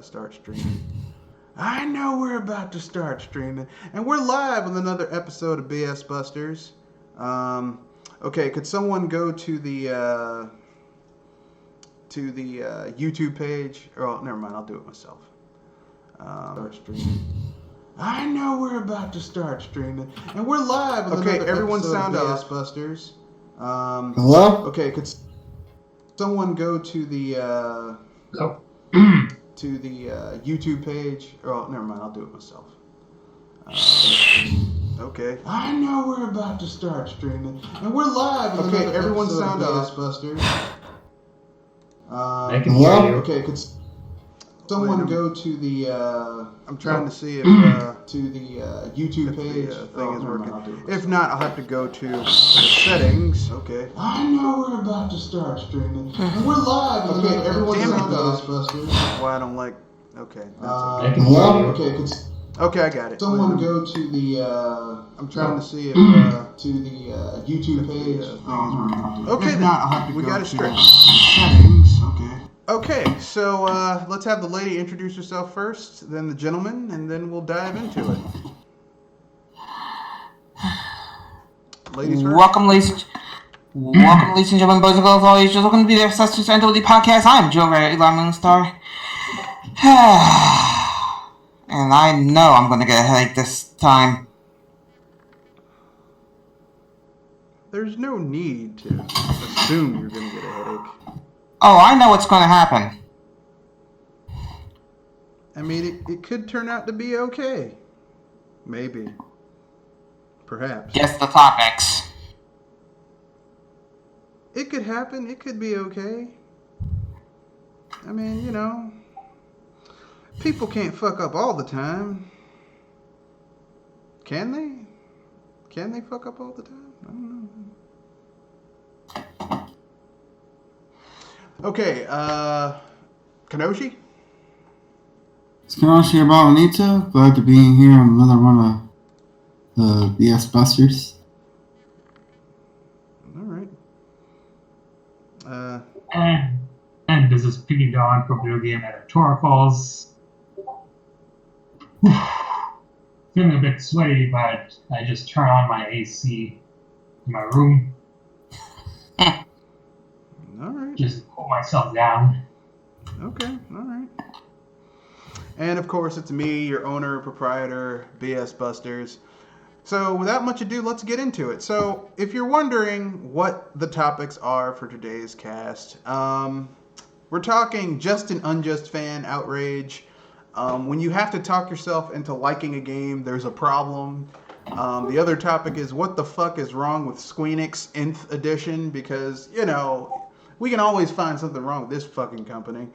Start streaming. I know we're about to start streaming, and we're live with another episode of BS Busters. Okay, could someone go to the YouTube page? Oh, never mind. I'll do it myself. Start streaming. I know we're about to start streaming, and we're live with another everyone episode sound of BS off. Busters. Hello? Okay, could someone go to the to the YouTube page? Oh, never mind. I'll do it myself. Okay. I know we're about to start streaming, and we're live with another everyone episode sound of off. BS Busters. Hello? Okay, could someone go to the I'm trying to see if to the YouTube page? the thing is working. If not, I'll have to go to the settings. Okay. I know we're about to start streaming, and we're live with another everyone episode sound of off. BS Busters. Why I don't like. Okay. That's Hello? Okay, could okay, I got it. someone go to the I'm trying to see if to the YouTube page? Okay, If then. not, I'll have to We go got it to straight. settings. Okay. Okay, so let's have the lady introduce herself first, then the gentleman, and then we'll dive into it. Ladies first. Welcome, ladies and gentlemen, boys and girls, all ages. Welcome to be there, Sisters and the podcast. I'm Joe Ray Moonstar. And I know I'm going to get a headache this time. There's no need to assume you're going to get a headache. Oh, I know what's going to happen. I mean, it could turn out to be okay. Maybe. Perhaps. Guess the topics. It could happen. It could be okay. I mean, you know, people can't fuck up all the time. Can they? Can they fuck up all the time? I don't know. Okay, Kenoshi? It's Kenoshi Bonito. Glad to be here on another one of the BS Busters. Alright. And this is Piggy Dawn from Video Game Editorials. Feeling a bit sweaty, but I just turned on my AC in my room. Alright. Just cool myself down. Okay, alright. And of course, it's me, your owner, proprietor, BS Busters. So, without much ado, let's get into it. So, if you're wondering what the topics are for today's cast, we're talking just and unjust fan outrage. When you have to talk yourself into liking a game, there's a problem. The other topic is what the fuck is wrong with Squenix Nth Edition, because, you know, we can always find something wrong with this fucking company.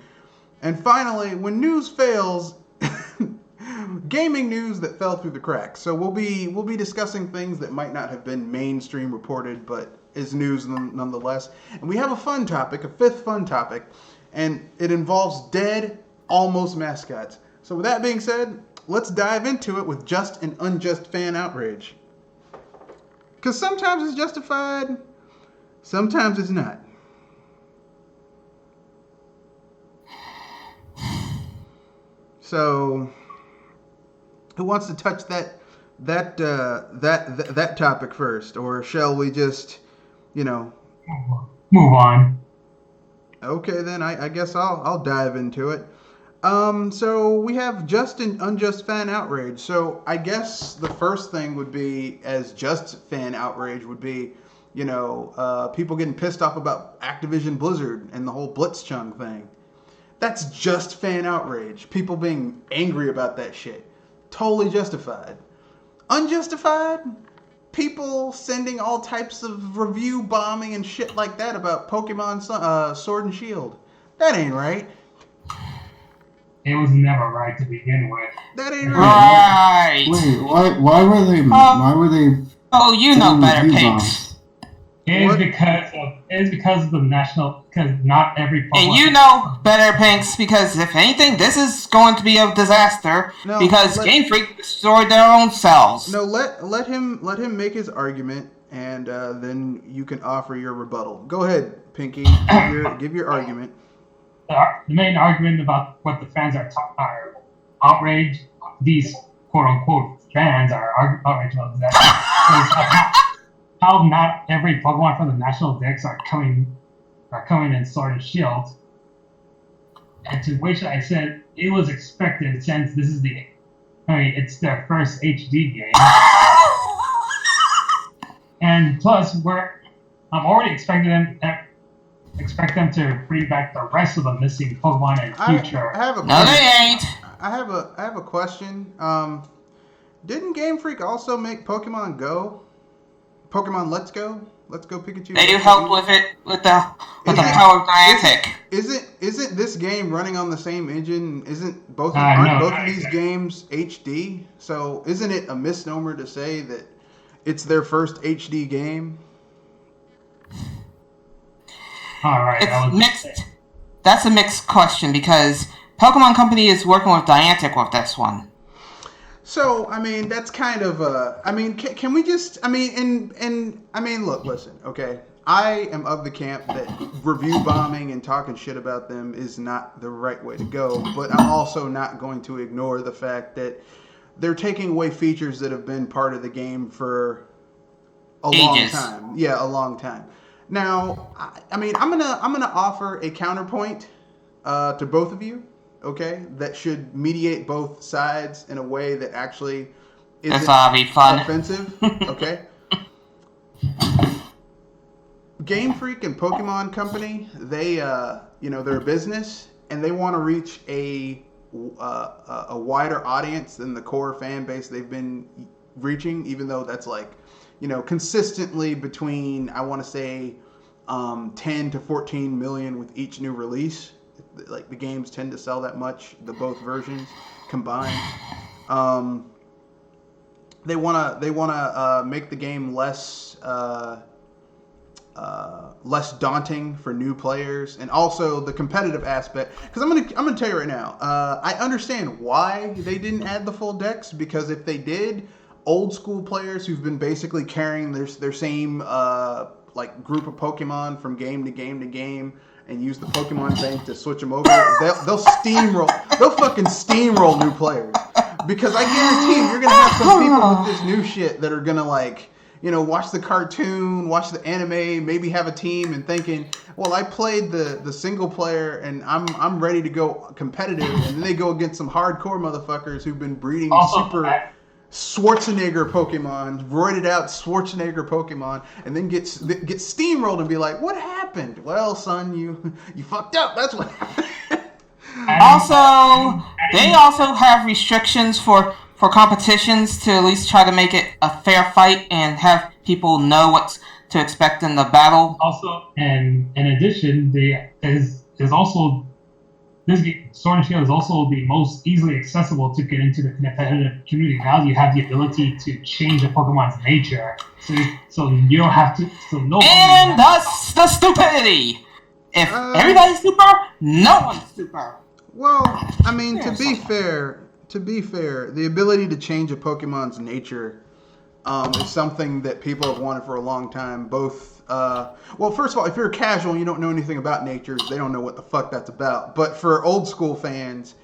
And finally, when news fails, gaming news that fell through the cracks. So we'll be discussing things that might not have been mainstream reported, but is news nonetheless. And we have a fun topic, a fifth fun topic, and it involves dead, almost mascots. So with that being said, let's dive into it with just and unjust fan outrage. Because sometimes it's justified, sometimes it's not. So, who wants to touch that topic first, or shall we just, you know? Move on. Okay, then I guess I'll dive into it. So we have just and unjust fan outrage. So I guess the first thing would be, as just fan outrage would be, you know, people getting pissed off about Activision Blizzard and the whole Blitzchung thing. That's just fan outrage. People being angry about that shit. Totally justified. Unjustified? People sending all types of review bombing and shit like that about Pokemon Sword and Shield. That ain't right. It was never right to begin with. That ain't right. Right. Wait, why were they? Why were they? Oh, you know sending better, review Pinks. bombs? It is What? because of the national, because not every Pokemon. And you know better, Pinks, because if anything, this is going to be a disaster. No, because let- Game Freak destroyed their own selves. No, let him make his argument, and then you can offer your rebuttal. Go ahead, Pinky. Give your argument. the main argument about what the fans are outraged, these quote unquote fans are outraged about that is how not every Pokemon from the national decks are coming in Sword and Shield. And to which I said it was expected since this is it's their first HD game. And plus, I'm already expecting them to bring back the rest of the missing Pokemon in future. No, they ain't. I have a question. Didn't Game Freak also make Pokemon Go? Pokemon Let's Go? Let's Go Pikachu. They do help with it with the power of Niantic. Isn't this game running on the same engine? Aren't both of these games HD? So isn't it a misnomer to say that it's their first HD game? All right, it's mixed. That's a mixed question because Pokemon Company is working with Niantic with this one. So, I mean, that's kind of can we just, look, listen, okay? I am of the camp that review bombing and talking shit about them is not the right way to go, but I'm also not going to ignore the fact that they're taking away features that have been part of the game for a long time. Yeah, a long time. Now, I'm gonna offer a counterpoint to both of you. Okay, that should mediate both sides in a way that actually isn't offensive. Okay. Game Freak and Pokemon Company, they're a business and they want to reach a wider audience than the core fan base they've been reaching, even though that's consistently between, I want to say, 10 to 14 million with each new release. Like the games tend to sell that much, both versions combined. They wanna make the game less daunting for new players, and also the competitive aspect. Because I'm gonna tell you right now, I understand why they didn't add the full decks, because if they did, old school players who've been basically carrying their same group of Pokemon from game to game to game, and use the Pokemon bank to switch them over, they'll fucking steamroll new players. Because I guarantee you're gonna have some people with this new shit that are gonna watch the cartoon, watch the anime, maybe have a team and thinking, well, I played the single player and I'm ready to go competitive, and then they go against some hardcore motherfuckers who've been breeding super Schwarzenegger Pokemon, roided out Schwarzenegger Pokemon, and then get steamrolled and be like, what happened? Well, son, you fucked up. That's what happened. Also, they also have restrictions for competitions to at least try to make it a fair fight and have people know what to expect in the battle. Also, and in addition, this game, Sword and Shield, is also the most easily accessible to get into the competitive community. Now you have the ability to change a Pokemon's nature, so you don't have to. And thus the stupidity. If everybody's super, no one's super. Well, I mean, to be fair, the ability to change a Pokemon's nature is something that people have wanted for a long time. Both, first of all, if you're a casual and you don't know anything about natures, they don't know what the fuck that's about. But for old school fans,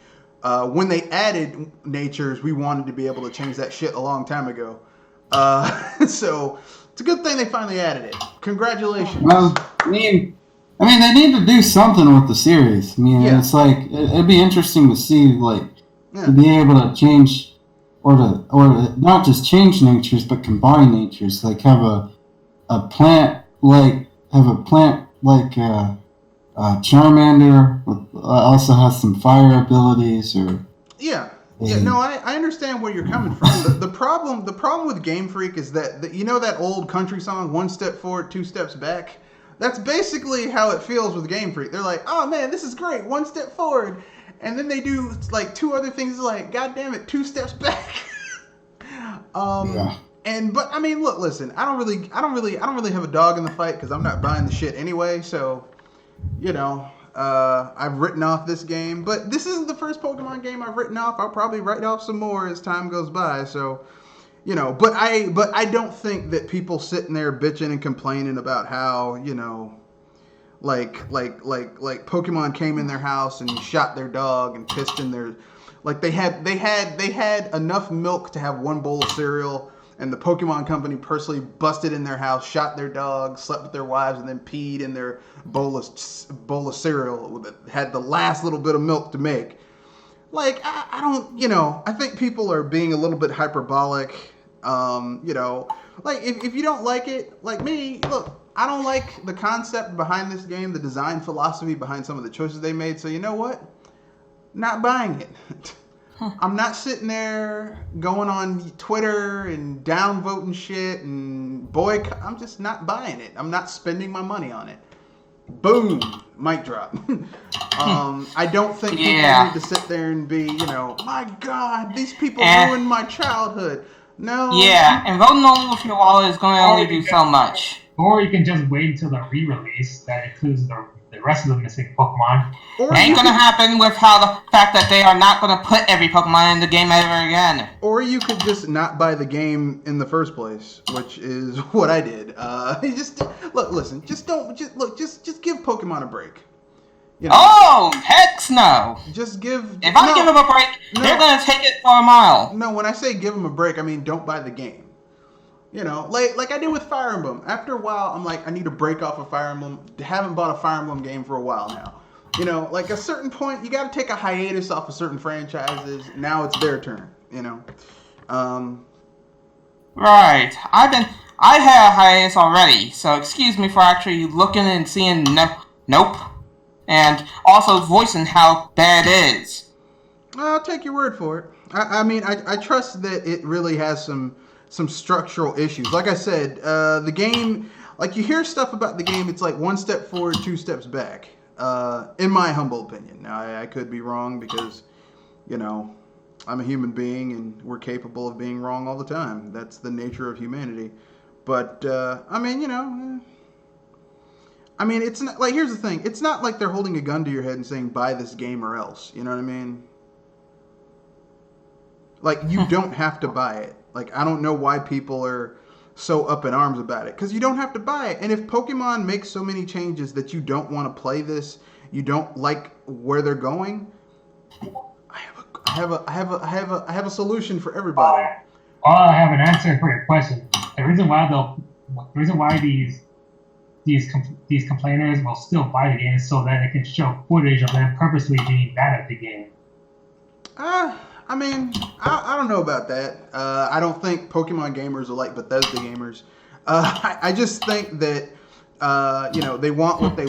when they added natures, we wanted to be able to change that shit a long time ago. So it's a good thing they finally added it. Congratulations. Well, I mean, they need to do something with the series. I mean, It's like it'd be interesting to see, to be able to change, or not just change natures, but combine natures. Like have a plant like Charmander also has some fire abilities, or no, I understand where you're coming from. The problem with Game Freak is that that old country song, 1 step forward, 2 steps back. That's basically how it feels with Game Freak. They're like, oh man, this is great, 1 step forward, and then they do 2 other things like, god damn it, 2 steps back. But I mean, look, listen, I don't really have a dog in the fight because I'm not buying the shit anyway. So, I've written off this game, but this isn't the first Pokemon game I've written off. I'll probably write off some more as time goes by. So, but I don't think that people sitting there bitching and complaining about how like Pokemon came in their house and shot their dog and pissed in their, like they had enough milk to have one bowl of cereal, and the Pokemon company personally busted in their house, shot their dog, slept with their wives, and then peed in their bowl of cereal that had the last little bit of milk to make. Like, I don't, I think people are being a little bit hyperbolic. Like, if you don't like it, like me, look, I don't like the concept behind this game, the design philosophy behind some of the choices they made. So you know what? Not buying it. I'm not sitting there going on Twitter and downvoting shit and boycott. I'm just not buying it. I'm not spending my money on it. Boom, mic drop. I don't think people need to sit there and be, my God, these people ruined my childhood. No. Yeah, and voting only with your wallet is going to only do so much. Or you can just wait until the re-release that includes the rest of the missing Pokemon. It ain't going to happen with how the fact that they are not going to put every Pokemon in the game ever again. Or you could just not buy the game in the first place, which is what I did. Just give Pokemon a break. Oh, heck no! If I give them a break, they're going to take it for a mile. No, when I say give them a break, I mean don't buy the game. Like I did with Fire Emblem. After a while, I'm like, I need to break off of Fire Emblem. Haven't bought a Fire Emblem game for a while now. Like a certain point, you got to take a hiatus off of certain franchises. Now it's their turn. Right. I had a hiatus already, so excuse me for actually looking and seeing nope. And also voicing how bad it is. I'll take your word for it. I trust that it really has some structural issues. Like I said, the game, like you hear stuff about the game, it's like one step forward, two steps back, in my humble opinion. Now, I could be wrong because, I'm a human being and we're capable of being wrong all the time. That's the nature of humanity. But, it's not, like, here's the thing. It's not like they're holding a gun to your head and saying, buy this game or else. You know what I mean? Like, you don't have to buy it. Like, I don't know why people are so up in arms about it. Because you don't have to buy it. And if Pokemon makes so many changes that you don't want to play this, you don't like where they're going, I have a solution for everybody. I have an answer for your question. The reason why these complainers will still buy the game is so that they can show footage of them purposely being bad at the game. I don't know about that. I don't think Pokemon gamers are like Bethesda gamers. I just think that, they want what they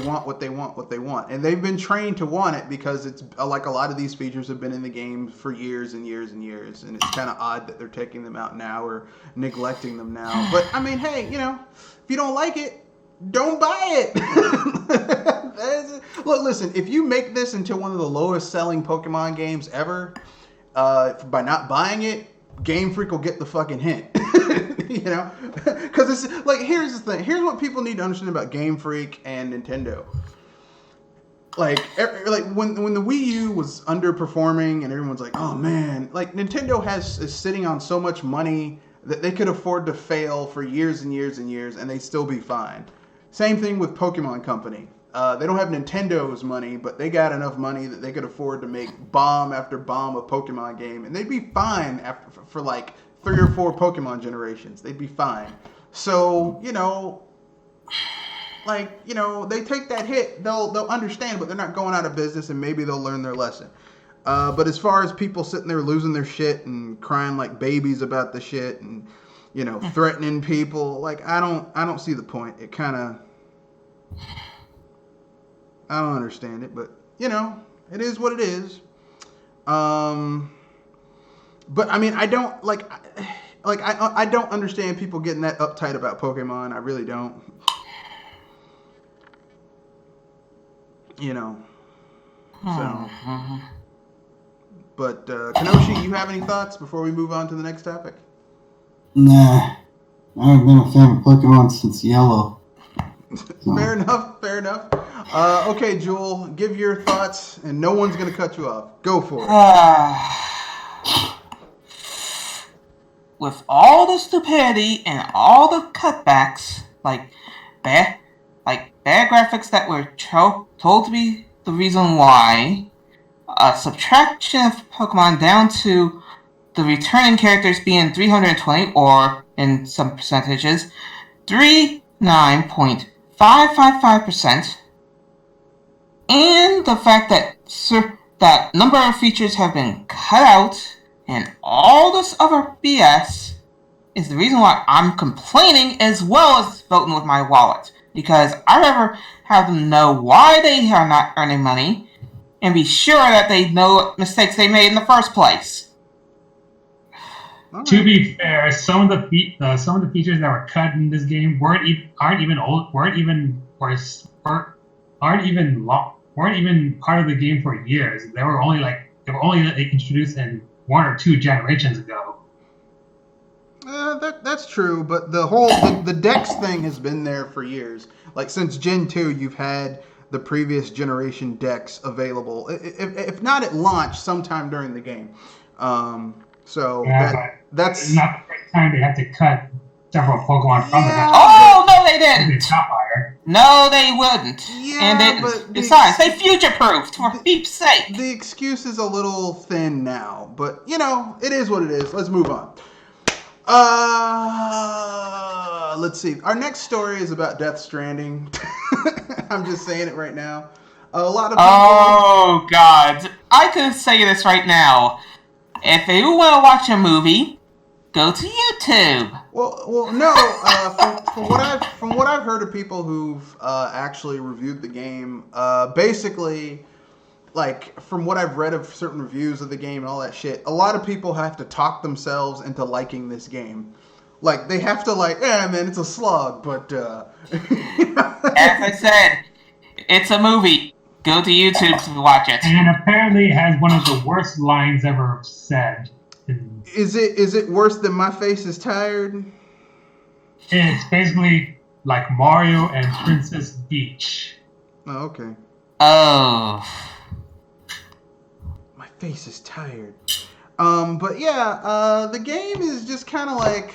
want. And they've been trained to want it because it's like a lot of these features have been in the game for years and years and years. And it's kind of odd that they're taking them out now or neglecting them now. But, hey, if you don't like it, don't buy it. Look, listen, if you make this into one of the lowest selling Pokemon games ever, by not buying it, Game Freak will get the fucking hint. Because it's like, here's the thing. Here's what people need to understand about Game Freak and Nintendo. Like when the Wii U was underperforming and everyone's like, oh man, like Nintendo is sitting on so much money that they could afford to fail for years and years and years and they'd still be fine. Same thing with Pokemon Company. They don't have Nintendo's money, but they got enough money that they could afford to make bomb after bomb of Pokemon game, and they'd be fine for like 3 or 4 Pokemon generations. They'd be fine. So, they take that hit, they'll understand, but they're not going out of business, and maybe they'll learn their lesson. But as far as people sitting there losing their shit and crying like babies about the shit and, threatening people, like, I don't see the point. It kind of... I don't understand it, but it is what it is. But I don't I don't understand people getting that uptight about Pokemon. I really don't. So. But Kenoshi, you have any thoughts before we move on to the next topic? Nah, I haven't been a fan of Pokemon since Yellow. Fair enough. Okay, Jewel, give your thoughts, and no one's going to cut you off. Go for it. With all the stupidity and all the cutbacks, like like bad graphics that were told to be the reason why, subtraction of Pokemon down to the returning characters being 320, or in some percentages, 39.555%, and the fact that that number of features have been cut out, and all this other BS is the reason why I'm complaining as well as voting with my wallet. Because I'd rather have them know why they are not earning money and be sure that they know what mistakes they made in the first place. Right. To be fair, some of the features that were cut in this game weren't even part of the game for years. They were only introduced in 1 or 2 generations ago. That's true, but the Dex thing has been there for years. Like since Gen 2, you've had the previous generation Dex available, if not at launch, sometime during the game. So that's not the first time they had to cut several Pokemon from the Dex. Oh no, they didn't. No, they wouldn't. Yeah, and besides, they future-proofed, for peep's sake. The excuse is a little thin now, but it is what it is. Let's move on. Let's see. Our next story is about Death Stranding. I'm just saying it right now. A lot of people... Oh, God. I can say this right now. If you want to watch a movie, go to YouTube. Well, no. From what I've heard of people who've actually reviewed the game, basically... Like, from what I've read of certain reviews of the game and all that shit, a lot of people have to talk themselves into liking this game. Like, they have to man, it's a slog, but, As I said, it's a movie. Go to YouTube to watch it. And apparently it has one of the worst lines ever said. Is it worse than "My face is tired"? It's basically like Mario and Princess Peach. Oh, okay. Oh... Face is tired. But yeah, the game is just kind of like,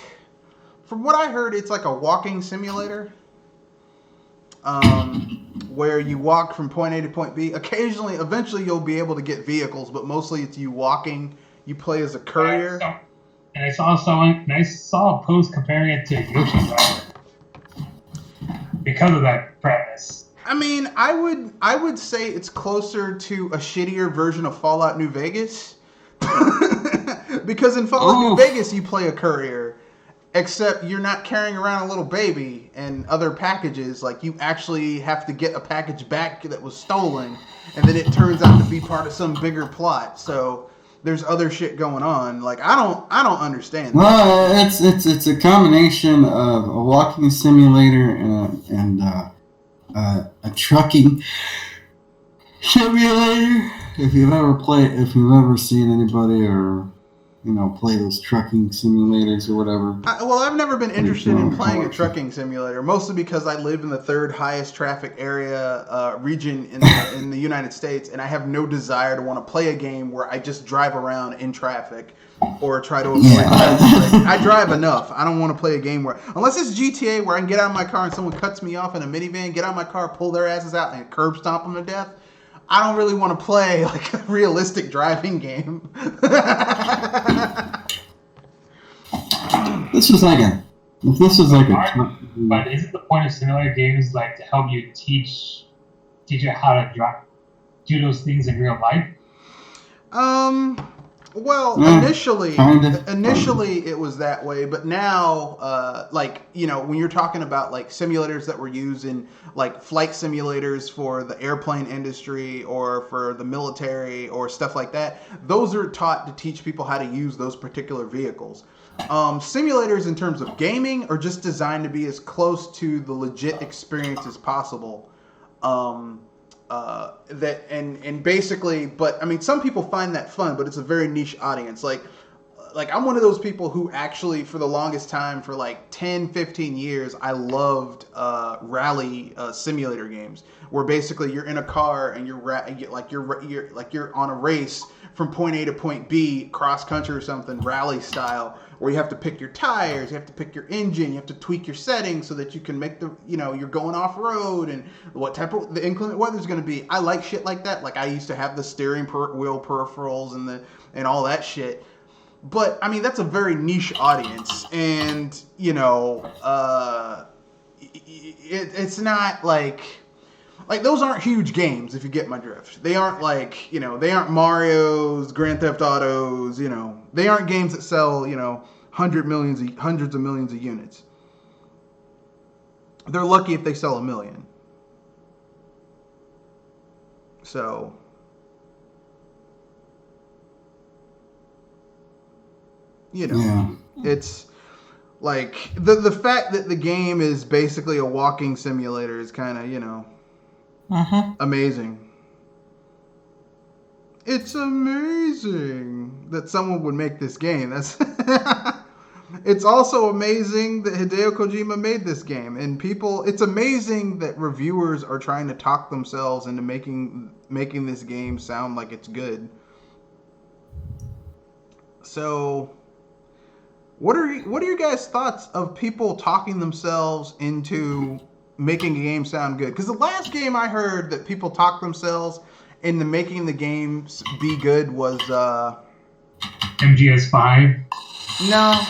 from what I heard, it's like a walking simulator. Where you walk from point A to point B. Eventually you'll be able to get vehicles, but mostly it's you walking. You play as a courier. And I saw a post comparing it to Yoshi's Island because of that premise. I mean, I would say it's closer to a shittier version of Fallout New Vegas. Because in Fallout New Vegas, you play a courier, except you're not carrying around a little baby and other packages. Like, you actually have to get a package back that was stolen, and then it turns out to be part of some bigger plot. So there's other shit going on. Like, I don't understand that. Well, it's a combination of a walking simulator and a trucking simulator. If you've ever seen anybody or play those trucking simulators or whatever. I've never been interested in playing a trucking simulator, mostly because I live in the third highest traffic area region in the United States, and I have no desire to want to play a game where I just drive around in traffic or try to avoid traffic. I drive enough. I don't want to play a game where, unless it's GTA, where I can get out of my car and someone cuts me off in a minivan, get out of my car, pull their asses out, and curb stomp them to death. I don't really want to play like a realistic driving game. This was like a. But isn't the point of simulator games like to help you teach you how to do those things in real life? Well, initially it was that way, but now, when you're talking about like simulators that were used in like flight simulators for the airplane industry or for the military or stuff like that, those are taught to teach people how to use those particular vehicles. Simulators in terms of gaming are just designed to be as close to the legit experience as possible. Basically, but I mean, some people find that fun, but it's a very niche audience. Like, like, I'm one of those people who actually, for the longest time, for like 10, 15 years, I loved rally simulator games, where basically you're in a car and you're on a race from point A to point B, cross country or something, rally style, where you have to pick your tires, you have to pick your engine, you have to tweak your settings so that you can make you're going off road and what type of the inclement weather's going to be. I like shit like that. Like, I used to have the steering wheel peripherals and all that shit. But I mean, that's a very niche audience, and it's not like those aren't huge games, if you get my drift. They aren't they aren't Mario's, Grand Theft Autos, they aren't games that sell, hundreds of millions of units. They're lucky if they sell 1 million. So, it's like the fact that the game is basically a walking simulator is kind of, amazing. It's amazing that someone would make this game. That's It's also amazing that Hideo Kojima made this game, and it's amazing that reviewers are trying to talk themselves into making this game sound like it's good. So, what are your guys' thoughts of people talking themselves into making a game sound good? Because the last game I heard that people talked themselves into making the games be good was MGS5. No.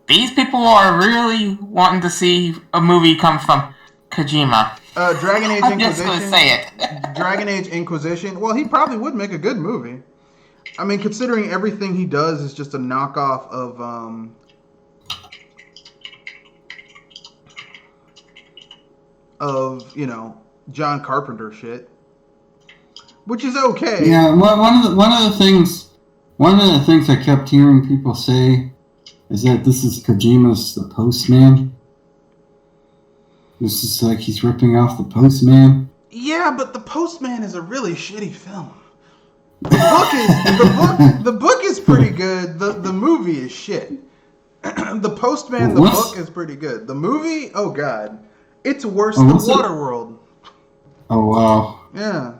These people are really wanting to see a movie come from Kojima. Dragon Age I'm Inquisition. just gonna say it. Dragon Age Inquisition. Well, he probably would make a good movie. I mean, considering everything he does is just a knockoff of John Carpenter shit, which is okay. Yeah, one of the things I kept hearing people say is that this is Kojima's The Postman. This is like he's ripping off The Postman. Yeah, but The Postman is a really shitty film. The book is pretty good. The movie is shit. The Postman, the book is pretty good. The movie, oh god, it's worse than Waterworld. Oh wow. Yeah.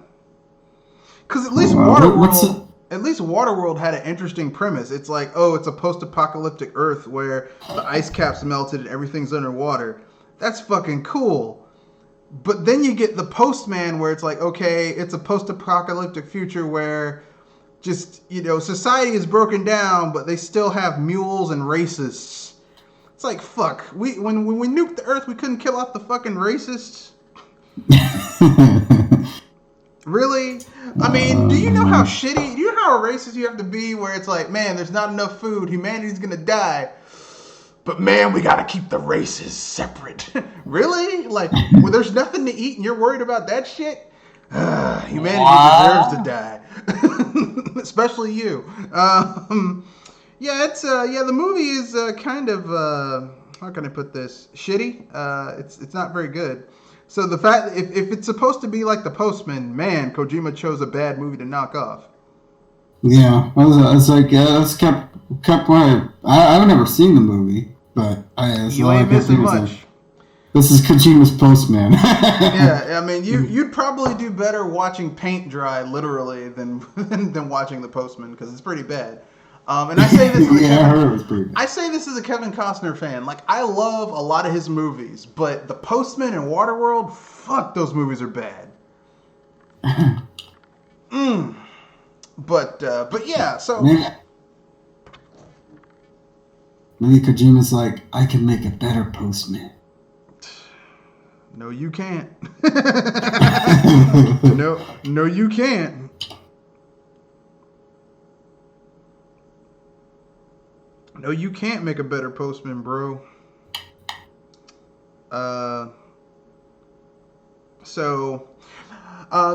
Because at least Waterworld had an interesting premise. It's like, it's a post-apocalyptic Earth where the ice caps melted and everything's underwater. That's fucking cool. But then you get The Postman, where it's like, okay, it's a post-apocalyptic future where just, society is broken down, but they still have mules and racists. It's like, fuck. When we nuked the Earth, we couldn't kill off the fucking racists? Really? I mean, do you know how racist you have to be where it's like, man, there's not enough food, humanity's gonna die, but man, we gotta keep the races separate. Really? Like, well, there's nothing to eat and you're worried about that shit? Humanity deserves to die. Especially you. The movie is kind of, how can I put this? Shitty. It's not very good. So the fact, if it's supposed to be like The Postman, man, Kojima chose a bad movie to knock off. Yeah, I was like, that's kept I've never seen the movie, but you ain't missing much. Like, this is Kojima's Postman. Yeah, I mean, you'd probably do better watching paint dry, literally, than watching The Postman, because it's pretty bad. And I say this as a Kevin Costner fan. Like, I love a lot of his movies, but The Postman and Waterworld, fuck, those movies are bad. But yeah, so maybe Kojima's like, I can make a better Postman. No, you can't. No, you can't. No, you can't make a better Postman, bro. The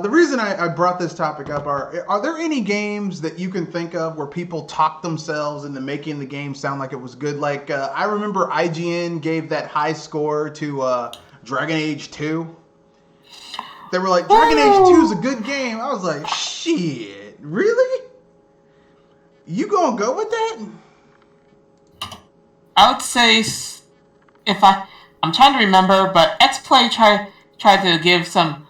reason I brought this topic up are there any games that you can think of where people talk themselves into making the game sound like it was good? Like, I remember IGN gave that high score to Dragon Age 2. They were like, Dragon Age 2 is a good game. I was like, Shit, really? You gonna go with that? I would say I'm trying to remember, but X-Play tried to give some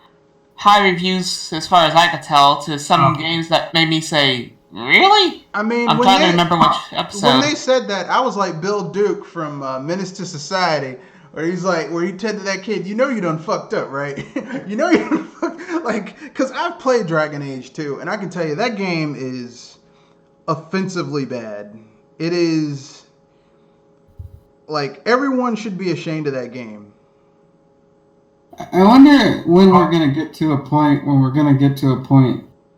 high reviews, as far as I could tell, to some games that made me say, really? I mean, I'm trying to remember which episode. When they said that, I was like Bill Duke from Menace to Society, where he's like, where he said to that kid, you know you done fucked up, right? You know you done fucked, like, because I've played Dragon Age 2, and I can tell you that game is offensively bad. It is, like, everyone should be ashamed of that game. I wonder when we're going to get to a point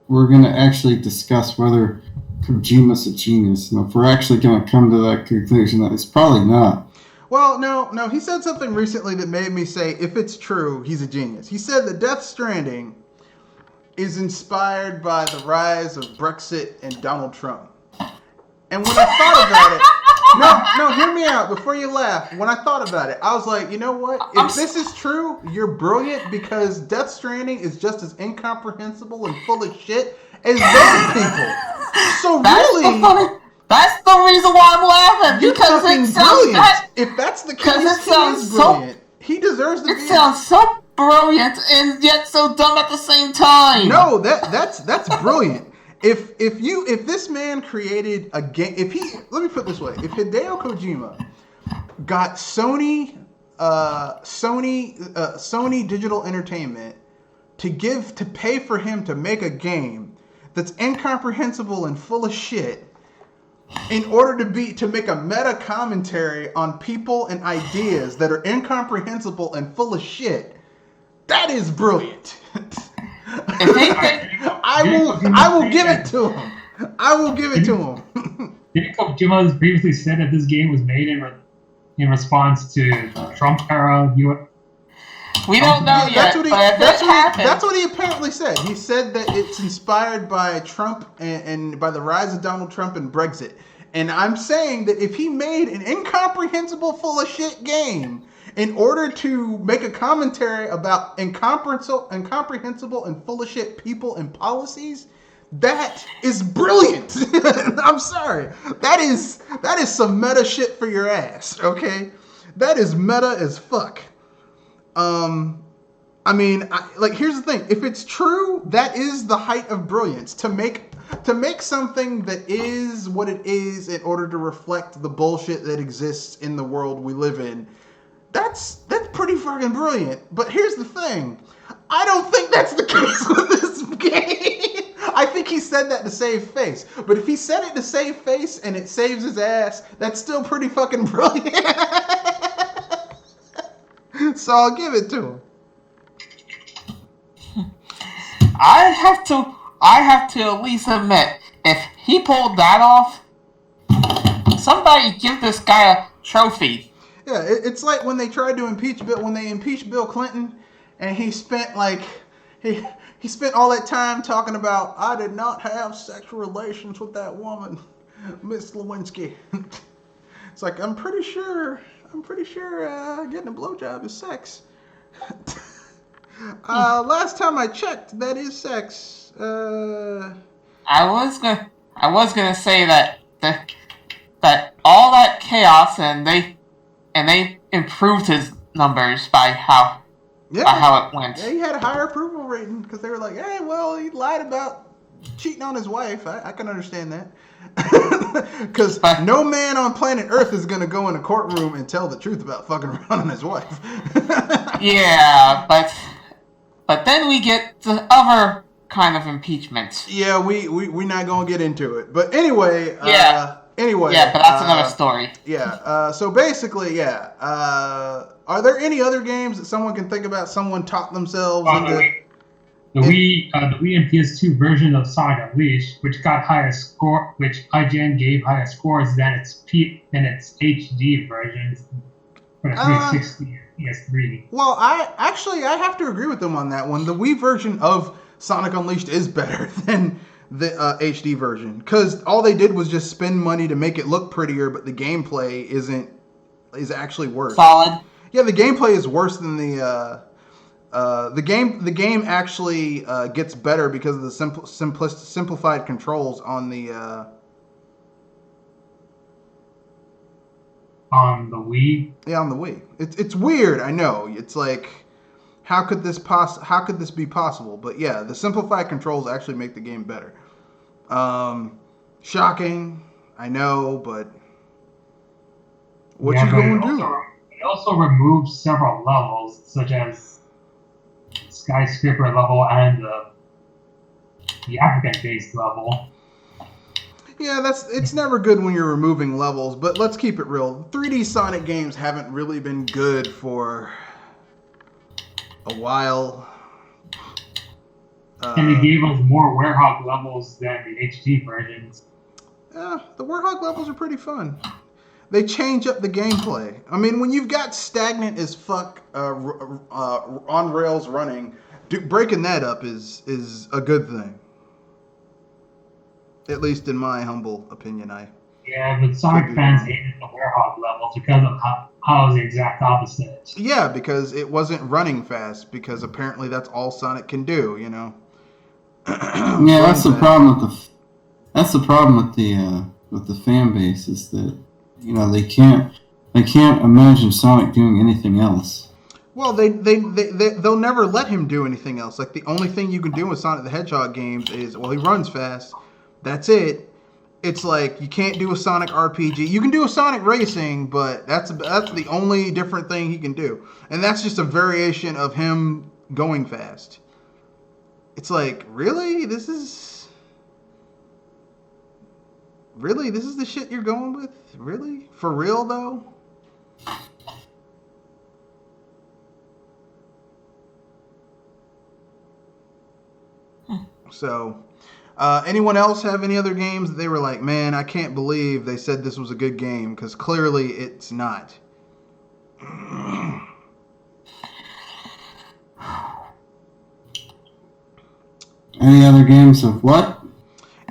we're going to actually discuss whether Kojima's a genius, and if we're actually going to come to that conclusion that it's probably not. Well, no, he said something recently that made me say, if it's true, he's a genius. He said that Death Stranding is inspired by the rise of Brexit and Donald Trump. And when I thought about it, no, hear me out before you laugh. When I thought about it, I was like, you know what? If this is true, you're brilliant, because Death Stranding is just as incomprehensible and full of shit as those people. So really, that's the reason why I'm laughing, because it sounds brilliant. If that's the case, he is brilliant. He deserves to be. It sounds so brilliant and yet so dumb at the same time. No, that's brilliant. If this man created a game, let me put it this way, if Hideo Kojima got Sony Digital Entertainment to pay for him to make a game that's incomprehensible and full of shit, in order to make a meta commentary on people and ideas that are incomprehensible and full of shit, that is brilliant. I will give it to him. I will give it to him. Didn't Kojima has previously said that this game was made in response to Trump era? We don't know yet. That's what he apparently said. He said that it's inspired by Trump and by the rise of Donald Trump and Brexit. And I'm saying that if he made an incomprehensible, full of shit game in order to make a commentary about incomprehensible and full of shit people and policies, that is brilliant. I'm sorry. That is some meta shit for your ass, okay? That is meta as fuck. I mean, here's the thing. If it's true, that is the height of brilliance. To make something that is what it is in order to reflect the bullshit that exists in the world we live in, that's pretty fucking brilliant. But here's the thing. I don't think that's the case with this game. I think he said that to save face. But if he said it to save face and it saves his ass, that's still pretty fucking brilliant. So I'll give it to him. I have to at least admit, if he pulled that off, somebody give this guy a trophy. Yeah, it's like when they tried to impeach Bill Clinton, and he spent he spent all that time talking about, I did not have sexual relations with that woman, Miss Lewinsky. It's like, I'm pretty sure getting a blowjob is sex. Last time I checked, that is sex. I was gonna say that all that chaos and they improved his numbers by how it went. Yeah, he had a higher approval rating because they were like, hey, well, he lied about cheating on his wife. I can understand that. Because no man on planet Earth is going to go in a courtroom and tell the truth about fucking around on his wife. Yeah, but then we get the other kind of impeachment. Yeah, we're not going to get into it. But anyway... Yeah. Yeah, but that's another story. Yeah. So basically, yeah. Are there any other games that someone can think about? Someone taught themselves into... The Wii and PS2 version of Sonic Unleashed, which IGN gave higher scores than its HD versions for the 360 and PS3. Well, I have to agree with them on that one. The Wii version of Sonic Unleashed is better than the HD version, because all they did was just spend money to make it look prettier, but the gameplay is actually worse. Solid. Yeah, the gameplay is worse than the The game actually gets better because of the simplified controls on the. On the Wii. Yeah, on the Wii. It's weird. I know. It's like, how could this be possible? But yeah, the simplified controls actually make the game better. Shocking. I know, but what you gonna do? It also removes several levels, such as skyscraper level and the African-based level. Yeah, it's never good when you're removing levels, but let's keep it real. 3D Sonic games haven't really been good for a while. And they gave us more Werehog levels than the HD versions. Yeah, the Werehog levels are pretty fun. They change up the gameplay. I mean, when you've got stagnant as fuck on rails running, breaking that up is a good thing. At least in my humble opinion, Yeah, but Sonic fans hated the Werehog levels because of how it was the exact opposite. Yeah, because it wasn't running fast, because apparently that's all Sonic can do, you know? Yeah, that's the problem with the fan base, is that, you know, they can't imagine Sonic doing anything else. Well, they'll never let him do anything else. Like, the only thing you can do in Sonic the Hedgehog games is, well, he runs fast. That's it. It's like, you can't do a Sonic RPG. You can do a Sonic Racing, but that's the only different thing he can do. And that's just a variation of him going fast. It's like, really? This is the shit you're going with? Really? For real, though? So, anyone else have any other games that they were like, man, I can't believe they said this was a good game, because clearly it's not. Any other games of what?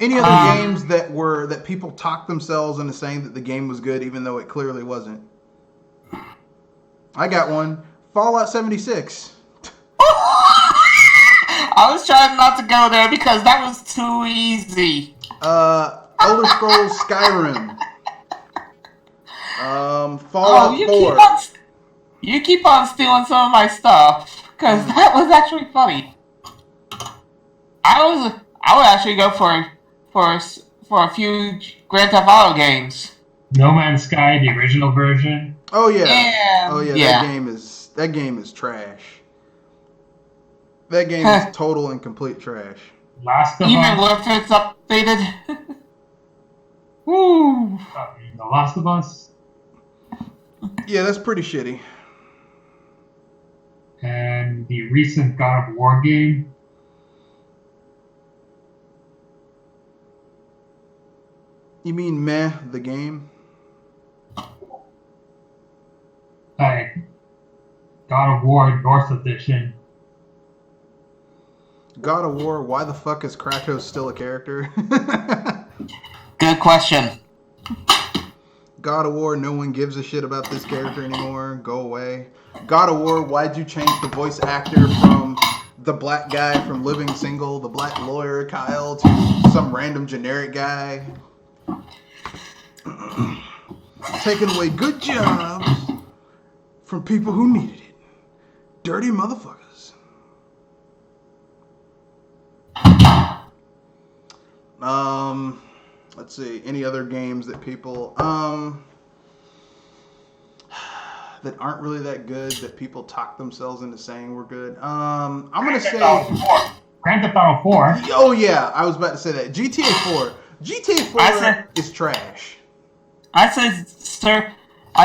Any other games that people talked themselves into saying that the game was good, even though it clearly wasn't? I got one. Fallout 76. I was trying not to go there because that was too easy. Elder Scrolls Skyrim. Fallout 4. You keep on stealing some of my stuff, because that was actually funny. I would actually go for a few Grand Theft Auto games. No Man's Sky, the original version. Oh yeah. Yeah. That game is trash. That game is total and complete trash. Last of Even Us. if it's updated. Woo. The Last of Us. Yeah, that's pretty shitty. And the recent God of War game. You mean meh, the game? Like God of War North Edition. God of War, why the fuck is Kratos still a character? Good question. God of War, no one gives a shit about this character anymore. Go away. God of War, why'd you change the voice actor from the black guy from Living Single, the black lawyer Kyle, to some random generic guy? Taking away good jobs from people who needed it. Dirty motherfuckers. Let's see. Any other games that people that aren't really that good that people talk themselves into saying were good? I'm gonna say Grand Theft Auto 4. Oh yeah, I was about to say that. GTA 4. GTA 4 is trash. I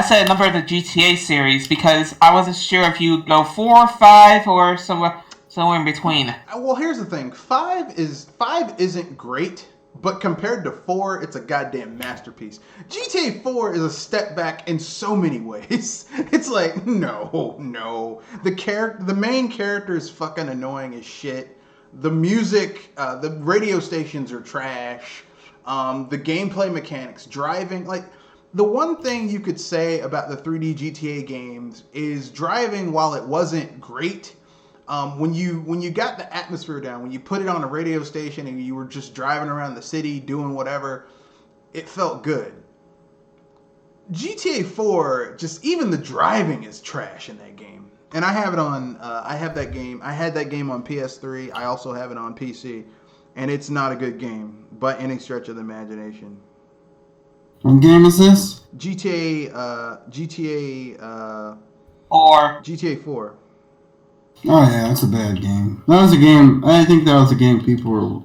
said a number of the GTA series because I wasn't sure if you'd go 4 or 5 or somewhere in between. Well, here's the thing. 5 isn't great, but compared to 4, it's a goddamn masterpiece. GTA 4 is a step back in so many ways. It's like, no. The main character is fucking annoying as shit. The music, the radio stations are trash. The gameplay mechanics, driving, like, the one thing you could say about the 3D GTA games is driving, while it wasn't great, when you got the atmosphere down, when you put it on a radio station and you were just driving around the city doing whatever, it felt good. GTA 4, just even the driving is trash in that game. And I have it on, I had that game on PS3. I also have it on PC. And it's not a good game by any stretch of the imagination. What game is this? GTA 4. Oh yeah, that's a bad game. That was a game. I think that was a game people were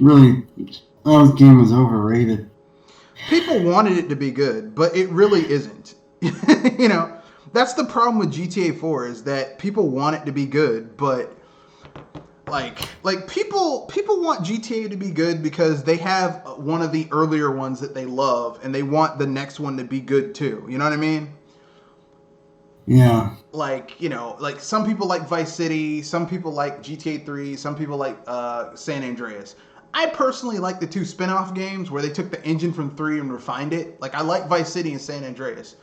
really. That game was overrated. People wanted it to be good, but it really isn't. You know, that's the problem with GTA 4 is that people want it to be good, but like people want GTA to be good because they have one of the earlier ones that they love, and they want the next one to be good too. You know what I mean? Yeah. Like, you know, like some people like Vice City, some people like GTA 3, some people like San Andreas. I personally like the 2 spin-off games where they took the engine from 3 and refined it. Like, I like Vice City and San Andreas.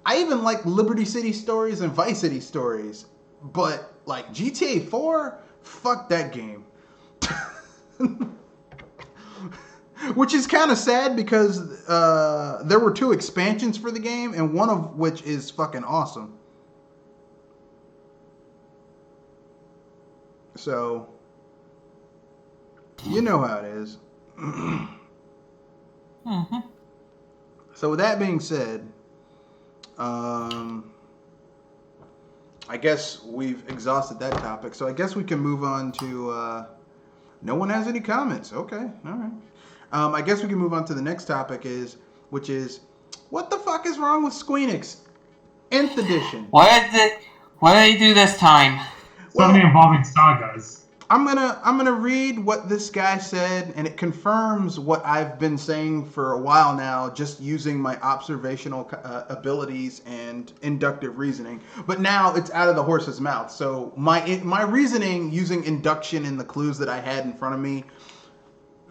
I even like Liberty City Stories and Vice City Stories. But, like, GTA 4? Fuck that game. Which is kind of sad because there were 2 expansions for the game, and one of which is fucking awesome. So, you know how it is. Mm-hmm. So with that being said, I guess we've exhausted that topic. So I guess we can move on to, no one has any comments. Okay, all right. I guess we can move on to the next topic which is, what the fuck is wrong with Squenix? Nth Edition. What did they do this time? Something involving sagas. I'm gonna read what this guy said, and it confirms what I've been saying for a while now, just using my observational abilities and inductive reasoning. But now it's out of the horse's mouth. So my reasoning using induction and the clues that I had in front of me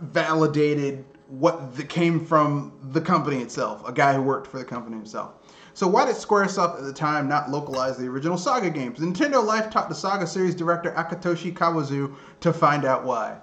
validated what came from the company itself, a guy who worked for the company himself. So why did Squaresoft at the time not localize the original Saga games? Nintendo Life talked to Saga series director Akitoshi Kawazu to find out why.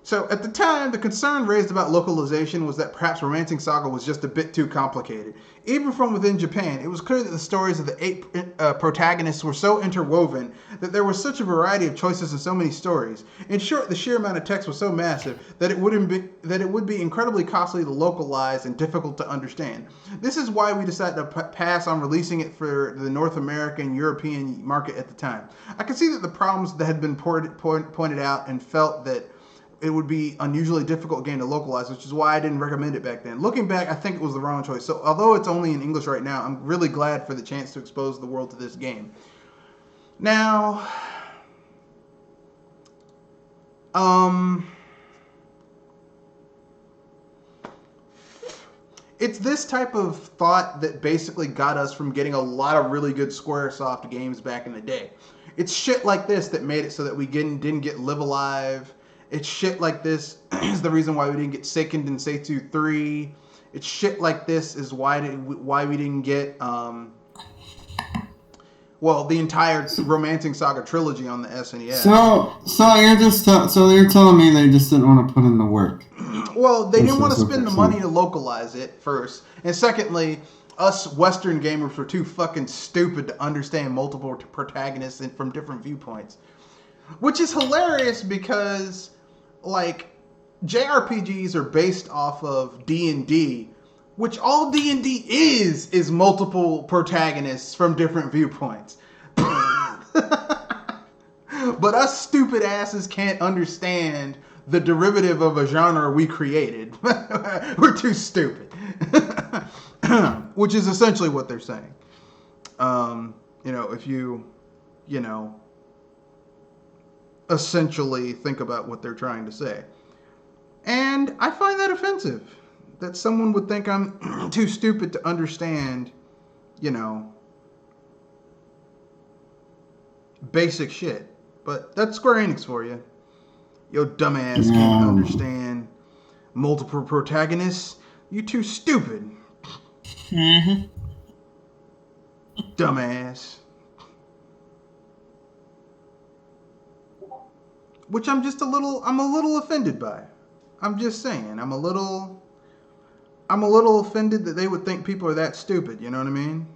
So at the time, the concern raised about localization was that perhaps Romancing Saga was just a bit too complicated. Even from within Japan, it was clear that the stories of the 8 protagonists were so interwoven that there was such a variety of choices and so many stories. In short, the sheer amount of text was so massive that it would be incredibly costly to localize and difficult to understand. This is why we decided to pass on releasing it for the North American, European market at the time. I can see that the problems that had been pointed out and felt that it would be unusually difficult game to localize, which is why I didn't recommend it back then. Looking back, I think it was the wrong choice. So although it's only in English right now, I'm really glad for the chance to expose the world to this game. Now, it's this type of thought that basically got us from getting a lot of really good Squaresoft games back in the day. It's shit like this that made it so that we didn't get Live Alive. It's shit like this is the reason why we didn't get Seiken Densetsu 3. It's shit like this is why we didn't get the entire Romancing Saga trilogy on the SNES. So you're telling me they just didn't want to put in the work? Well, they didn't want to spend the money to localize it first, and secondly, us Western gamers were too fucking stupid to understand multiple protagonists from different viewpoints, which is hilarious because, like, JRPGs are based off of D&D, which all D&D is multiple protagonists from different viewpoints. But us stupid asses can't understand the derivative of a genre we created. We're too stupid. Which is essentially what they're saying. If you essentially think about what they're trying to say. And I find that offensive. That someone would think I'm too stupid to understand, basic shit. But that's Square Enix for you. Yo dumbass can't understand multiple protagonists. You too stupid. Mm-hmm. Dumbass. which I'm a little offended by. I'm just saying, I'm a little offended that they would think people are that stupid. You know what I mean?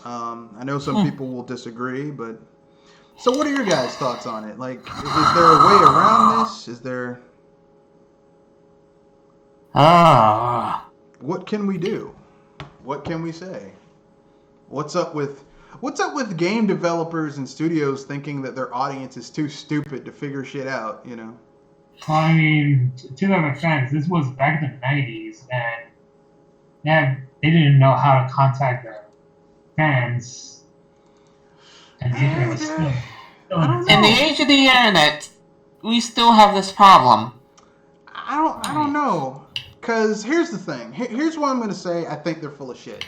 I know some people will disagree, but so what are your guys' thoughts on it? Like, is there a way around this? Is there? What can we do? What can we say? What's up with game developers and studios thinking that their audience is too stupid to figure shit out, you know? Well, I mean, to their defense, this was back in the 90s, and they didn't know how to contact their fans. And the internet was still in the age of the internet, we still have this problem. I don't know. Because here's the thing. Here's what I'm going to say. I think they're full of shit.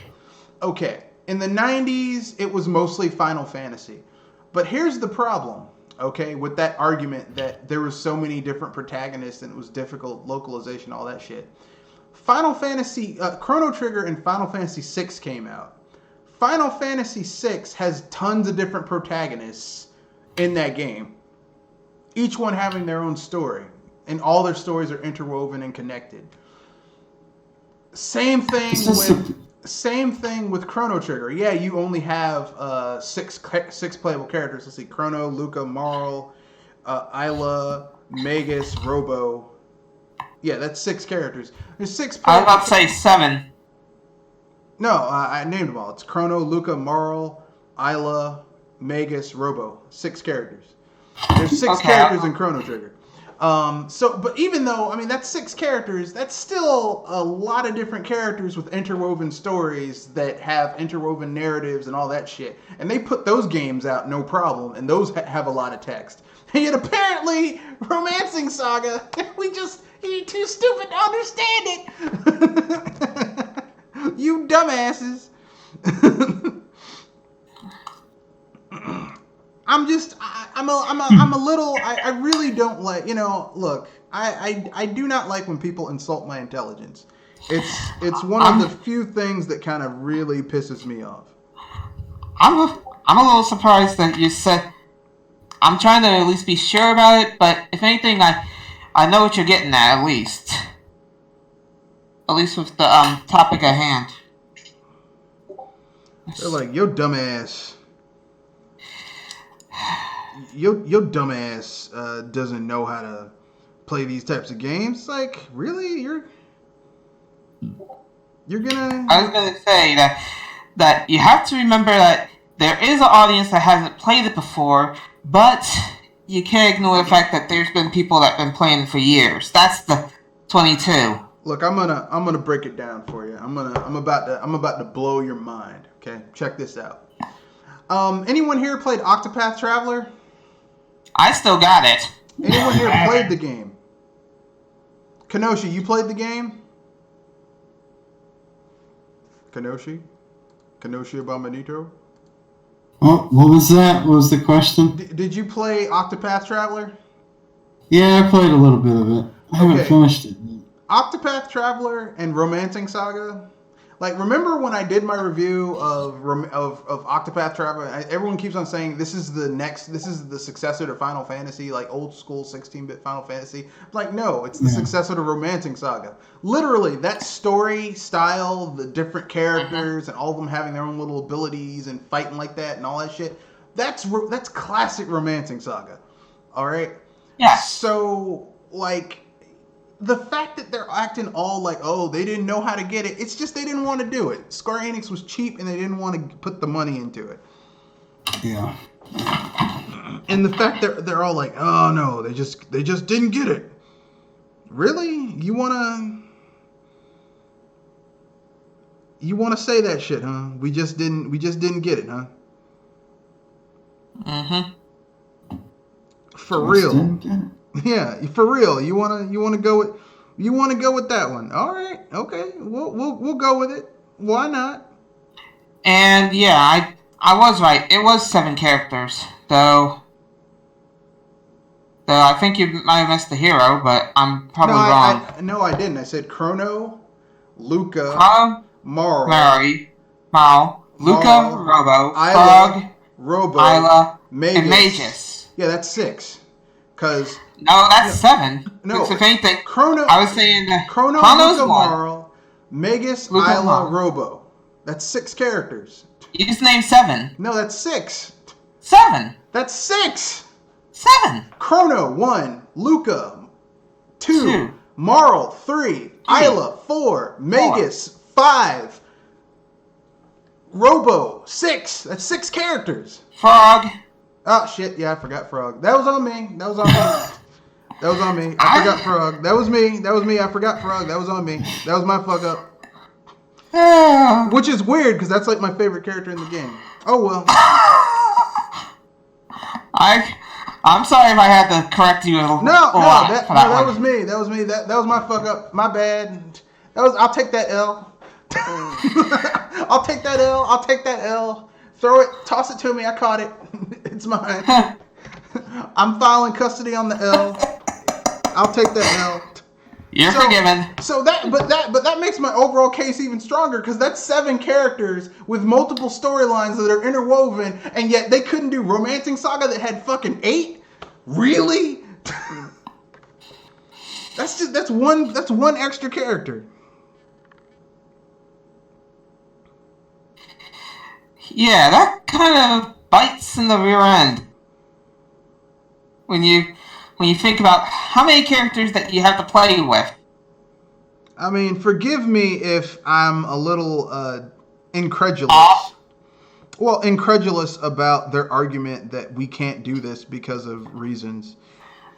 Okay. In the 90s, it was mostly Final Fantasy. But here's the problem, okay, with that argument that there was so many different protagonists and it was difficult, localization, all that shit. Final Fantasy, Chrono Trigger and Final Fantasy VI came out. Final Fantasy VI has tons of different protagonists in that game. Each one having their own story. And all their stories are interwoven and connected. Same thing with Chrono Trigger. Yeah, you only have six playable characters. Let's see, Chrono, Luca, Marl, Isla, Magus, Robo. Yeah, that's 6 characters. There's 6. I was about to say 7. No, I named them all. It's Chrono, Luca, Marl, Isla, Magus, Robo. 6 characters. There's 6 characters in Chrono Trigger. But even though, I mean, that's 6 characters, that's still a lot of different characters with interwoven stories that have interwoven narratives and all that shit. And they put those games out, no problem, and those have a lot of text. And yet apparently, Romancing Saga, you're too stupid to understand it. You dumbasses. I'm a little, I really don't like, look, I do not like when people insult my intelligence. It's one of the few things that kind of really pisses me off. I'm a little surprised that you said, I'm trying to at least be sure about it, but if anything, I know what you're getting at least. At least with the topic at hand. They're like, yo dumbass. Your dumbass doesn't know how to play these types of games. It's like, really? You're gonna... I was gonna say that you have to remember that there is an audience that hasn't played it before, but you can't ignore the fact that there's been people that have been playing it for years. That's the 22. Look, I'm gonna break it down for you. I'm about to blow your mind. Okay, check this out. Anyone here played Octopath Traveler? I still got it. Anyone here played the game? Kenoshi, you played the game? Kenoshi Abominito? Oh, what was that? What was the question? Did you play Octopath Traveler? Yeah, I played a little bit of it. I haven't finished it. Octopath Traveler and Romancing Saga. Like, remember when I did my review of Octopath Traveler? Everyone keeps on saying this is the successor to Final Fantasy, like old school 16-bit Final Fantasy. Like, no, it's the successor to Romancing Saga. Literally, that story style, the different characters, and all of them having their own little abilities and fighting like that and all that shit. That's classic Romancing Saga. All right. Yeah. So, like, the fact that they're acting all like, oh, they didn't know how to get it, it's just they didn't want to do it. Square Enix was cheap and they didn't want to put the money into it. Yeah. And the fact that they're all like, oh no, they just didn't get it. Really? You wanna say that shit, huh? We just didn't get it, huh? Mm-hmm. For real. Yeah, for real. You wanna go with that one? All right, okay. We'll go with it. Why not? And yeah, I was right. It was 7 characters, though I think you might have missed the hero, but I'm probably wrong. No, I didn't. I said Chrono, Luca, Marl, Luca, Marl, Robo, Isla, Frog, Robo, Isla, Magus. and Magus. Yeah, that's 6. Because No, that's 7. no, If anything, Chrono. I was saying Chrono, Chrono's Luca, 1. Marl, Magus, Luca, Isla, Marl. Robo. That's 6 characters. You just named 7. No, that's 6. 7. That's 6. 7. Chrono 1, Luca 2, 2. Marl 3, Isla 4, Magus 5, Robo 6. That's 6 characters. Frog. Oh shit! Yeah, I forgot Frog. That was on me. That was on me. That was on me. I forgot Frog. That was me. That was me. I forgot Frog. That was on me. That was my fuck up. Which is weird because that's like my favorite character in the game. Oh well. I'm sorry if I had to correct you. That was me. That was me. That was my fuck up. My bad. I'll take that L. I'll take that L. I'll take that L. Throw it. Toss it to me. I caught it. It's mine. I'm filing custody on the L. I'll take that L. You're forgiven. So that makes my overall case even stronger because that's 7 characters with multiple storylines that are interwoven, and yet they couldn't do Romancing Saga that had fucking 8. Really? That's one extra character. Yeah, that kind of bites in the rear end when you think about how many characters that you have to play with. I mean, forgive me if I'm a little incredulous. Well, incredulous about their argument that we can't do this because of reasons.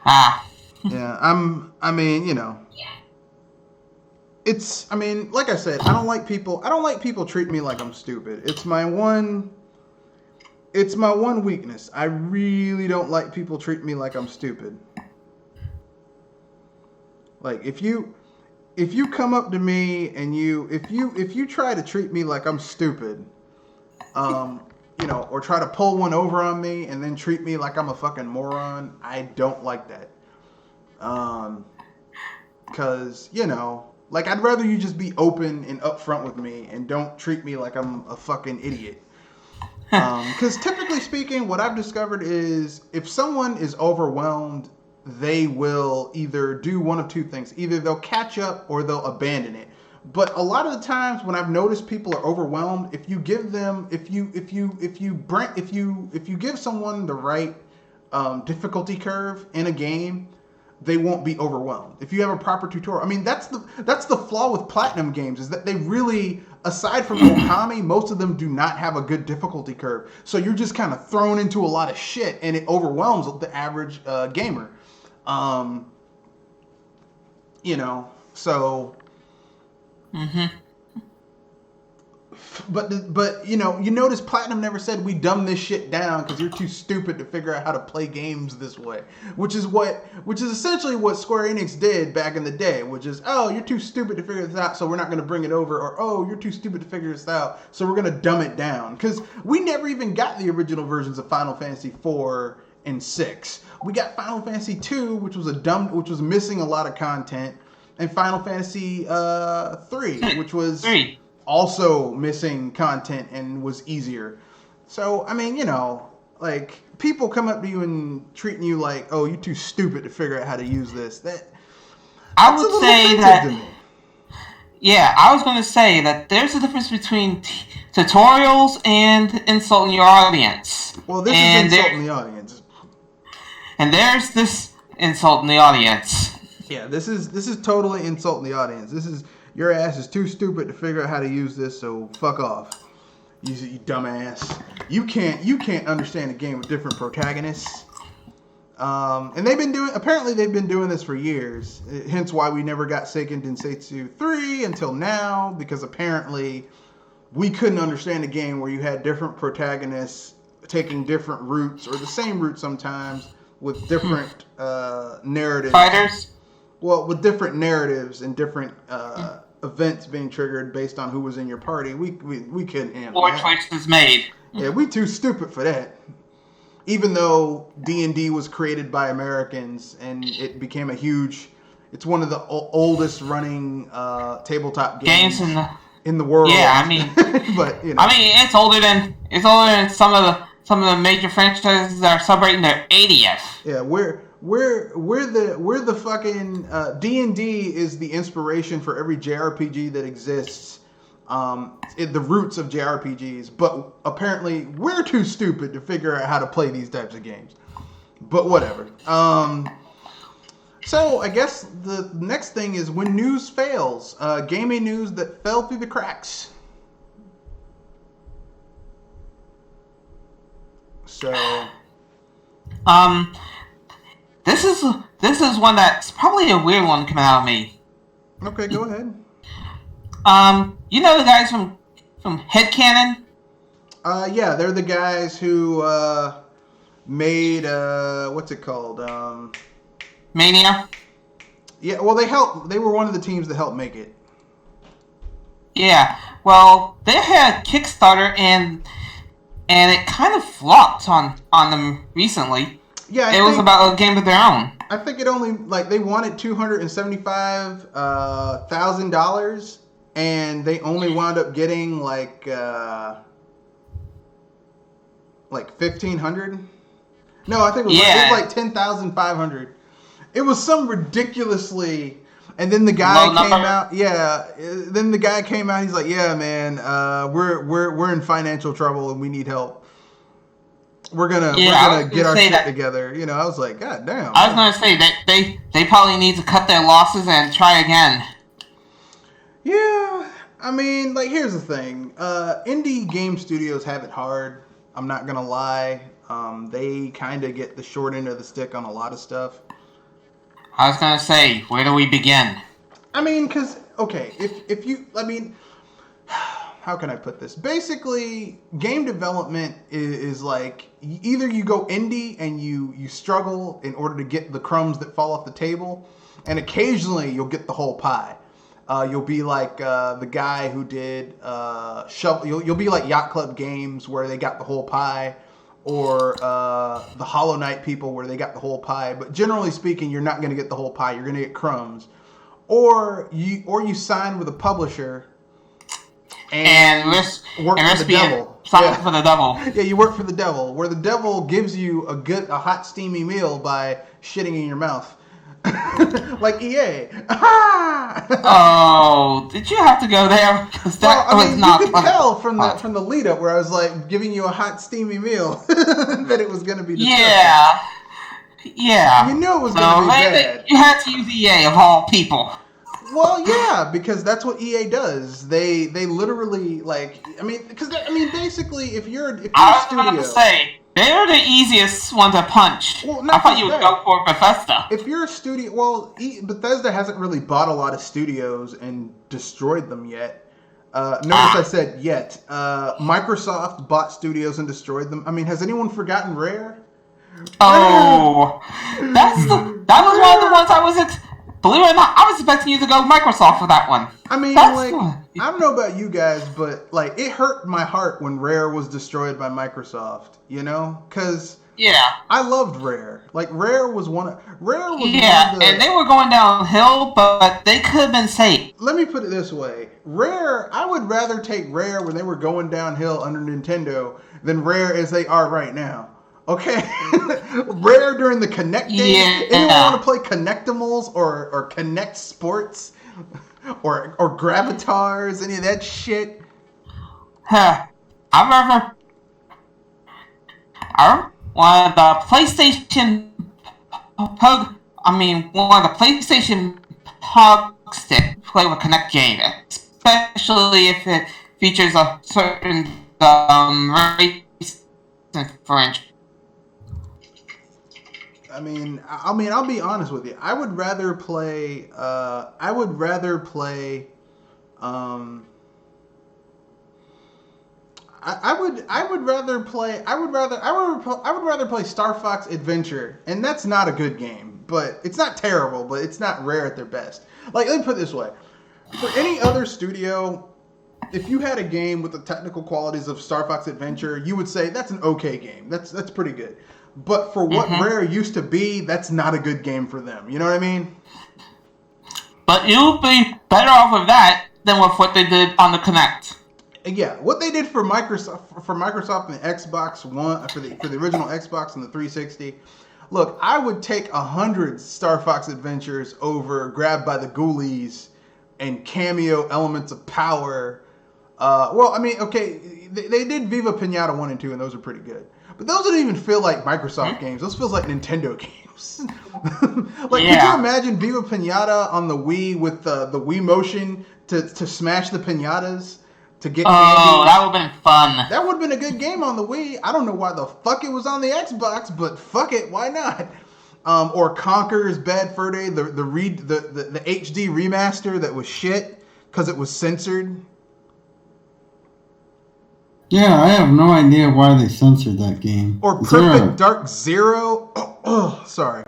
Yeah, I mean, you know. Like I said, I don't like people treat me like I'm stupid. It's my one weakness. I really don't like people treat me like I'm stupid. Like if you come up to me and if you try to treat me like I'm stupid, you know, or try to pull one over on me and then treat me like I'm a fucking moron, I don't like that. 'Cause, you know, like I'd rather you just be open and upfront with me and don't treat me like I'm a fucking idiot. Because typically speaking, what I've discovered is if someone is overwhelmed, they will either do one of 2 things. Either they'll catch up or they'll abandon it. But a lot of the times when I've noticed people are overwhelmed, if you give them, if you give someone the right difficulty curve in a game, they won't be overwhelmed. If you have a proper tutorial, I mean that's the flaw with Platinum games is that they really, aside from Okami, most of them do not have a good difficulty curve. So you're just kind of thrown into a lot of shit, and it overwhelms the average gamer. You know, so. But you know, you notice Platinum never said we dumb this shit down because you're too stupid to figure out how to play games this way, which is essentially what Square Enix did back in the day, which is, oh, you're too stupid to figure this out, so we're not going to bring it over, or oh, you're too stupid to figure this out, so we're going to dumb it down, because we never even got the original versions of Final Fantasy 4 and 6. We got Final Fantasy 2, which was missing a lot of content, and Final Fantasy 3, which was also missing content and was easier. So, I mean, you know, like, people come up to you and treating you like, oh, you're too stupid to figure out how to use this. I would say that, yeah, I was going to say that there's a difference between tutorials and insulting your audience. Well, this is insulting the audience. And there's this insulting the audience. Yeah, this is totally insulting the audience. This is, your ass is too stupid to figure out how to use this, so fuck off. You dumbass. You can't understand a game with different protagonists. And they've been doing this for years. Hence why we never got Seiken Densetsu 3 until now, because apparently we couldn't understand a game where you had different protagonists taking different routes, or the same route sometimes, with different narratives. Fighters? Well, with different narratives and different events being triggered based on who was in your party. We couldn't handle that. 4 choices made. Yeah, we too stupid for that. Even though D&D was created by Americans and it became it's one of the oldest running tabletop games. in the world. Yeah, I mean, but it's older than some of the major franchises that are celebrating their 80th. Yeah, we're the fucking D&D is the inspiration for every JRPG that exists. The roots of JRPGs, but apparently we're too stupid to figure out how to play these types of games. But whatever. So I guess the next thing is when news fails. Gaming news that fell through the cracks. So, this is one that's probably a weird one coming out of me. Okay, go ahead. You know the guys from Headcanon? Yeah, they're the guys who made what's it called? Mania? Yeah, well they were one of the teams that helped make it. Yeah. Well, they had a Kickstarter and it kind of flopped on them recently. Yeah, it was about a game of their own. I think it only they wanted $275,000 and they only wound up getting like $1,500. No, I think it was like 10,500. It was some ridiculously. And then the guy came out. Yeah, then the guy came out. He's like, "Yeah, man, we're in financial trouble and we need help. We're gonna get our shit together." You know, I was like, "God damn." I was gonna say that they probably need to cut their losses and try again. Yeah, I mean, here's the thing. Indie game studios have it hard. I'm not gonna lie. They kind of get the short end of the stick on a lot of stuff. I was gonna say, where do we begin? I mean, because, okay, how can I put this? Basically, game development is like, either you go indie and you struggle in order to get the crumbs that fall off the table, and occasionally you'll get the whole pie. You'll be like the guy who did you'll be like Yacht Club Games where they got the whole pie, or the Hollow Knight people where they got the whole pie. But generally speaking, you're not going to get the whole pie. You're going to get crumbs. Or you sign with a publisher and work for the devil. For the devil. Yeah, you work for the devil, where the devil gives you a hot, steamy meal by shitting in your mouth. Like EA. Oh, did you have to go there? Because that was not you could tell from the lead up where I was like giving you a hot, steamy meal that it was going to be disgusting. Yeah. You knew it was going to be bad. You had to use EA of all people. Well, yeah, because that's what EA does. They literally basically if you're a studio. I was about to say. They're the easiest one to punch. Well, I thought you would go for Bethesda. If you're a studio, Bethesda hasn't really bought a lot of studios and destroyed them yet. Notice I said yet. Microsoft bought studios and destroyed them. I mean, has anyone forgotten Rare? Oh, that was one of the ones I was. Believe it or not, I was expecting you to go Microsoft for that one. I mean, I don't know about you guys, but it hurt my heart when Rare was destroyed by Microsoft. You know, because I loved Rare. Rare was one of and they were going downhill, but they could have been safe. Let me put it this way: Rare, I would rather take Rare when they were going downhill under Nintendo than Rare as they are right now. Okay, Rare during the Connect days. Yeah. Anyone want to play Connectimals or Connect Sports or Gravitars? Any of that shit? One of the PlayStation Pug stick play with Connect game, especially if it features a certain race differential. I mean, I'll be honest with you. I would rather play. I would rather play Star Fox Adventure, and that's not a good game, but it's not terrible, but it's not Rare at their best. Let me put it this way: for any other studio, if you had a game with the technical qualities of Star Fox Adventure, you would say that's an okay game. That's pretty good. But for what Rare used to be, that's not a good game for them. You know what I mean? But you'll be better off with that than with what they did on the Kinect. Yeah, what they did for Microsoft and Xbox One for the original Xbox and the 360. Look, I would take 100 Star Fox Adventures over Grabbed by the Ghoulies and cameo Elements of Power. Well, I mean, okay, they did Viva Pinata 1 and 2, and those are pretty good. But those don't even feel like Microsoft games. Those feels like Nintendo games. Could you imagine Viva Pinata on the Wii with the Wii motion to smash the pinatas? To get candy. That would have been fun. That would have been a good game on the Wii. I don't know why the fuck it was on the Xbox, but fuck it, why not? Or Conker's Bad Fur Day, the HD remaster that was shit because it was censored. Yeah, I have no idea why they censored that game. Or Perfect Dark Zero. Sorry.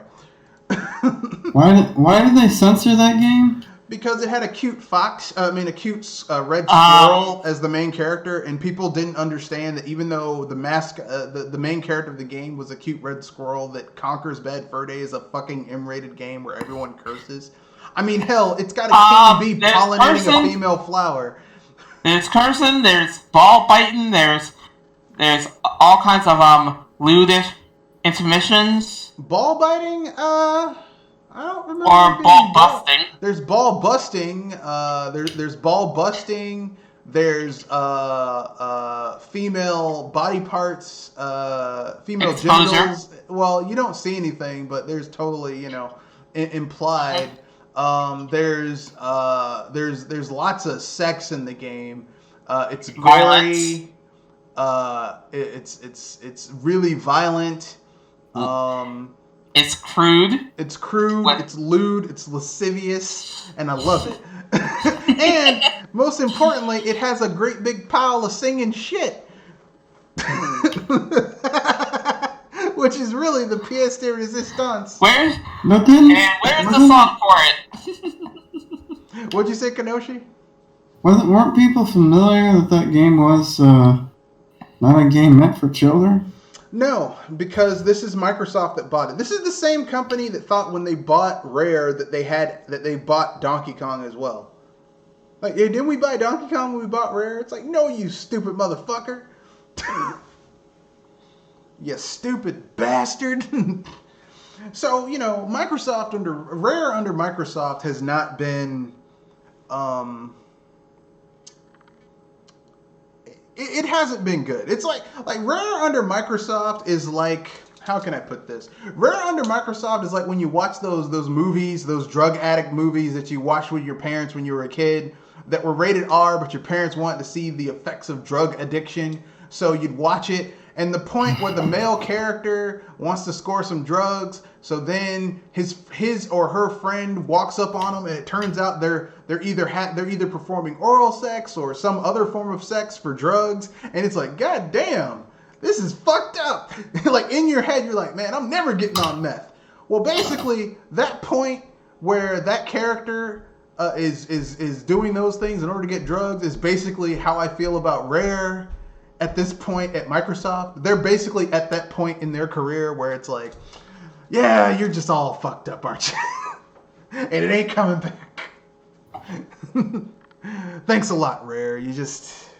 Why did they censor that game? Because it had a cute red squirrel as the main character, and people didn't understand that even though the main character of the game was a cute red squirrel, that Conker's Bad Fur Day is a fucking M-rated game where everyone curses. I mean, hell, it's got a king bee pollinating a female flower. There's cursing, there's ball biting, there's all kinds of lewd intermissions. Ball biting? I don't remember. Or ball busting. There's ball busting. There's ball busting. There's female body parts, female exposure. genitals. Well, you don't see anything, but there's totally, implied. There's lots of sex in the game. It's gory. It's really violent. It's crude. It's lewd, it's lascivious, and I love it. And, most importantly, it has a great big pile of singing shit. Which is really the pièce de résistance. Where's the song for it? What'd you say, Kenoshi? Weren't people familiar that game was not a game meant for children? No, because this is Microsoft that bought it. This is the same company that thought when they bought Rare that they bought Donkey Kong as well. Like, hey, didn't we buy Donkey Kong when we bought Rare? It's like, no, you stupid motherfucker. You stupid bastard. So, Microsoft Rare under Microsoft has not been It hasn't been good. It's like Rare under Microsoft is like, how can I put this? Rare under Microsoft is like when you watch those movies, those drug addict movies that you watched with your parents when you were a kid that were rated R, but your parents wanted to see the effects of drug addiction, so you'd watch it. And the point where the male character wants to score some drugs, so then his or her friend walks up on him, and it turns out they're either performing oral sex or some other form of sex for drugs, and it's like, God damn, this is fucked up. Like, in your head, you're like, man, I'm never getting on meth. Well, basically, that point where that character is doing those things in order to get drugs is basically how I feel about Rare. At this point at Microsoft, they're basically at that point in their career where it's like, yeah, you're just all fucked up, aren't you? And it ain't coming back. Thanks a lot, Rare. It's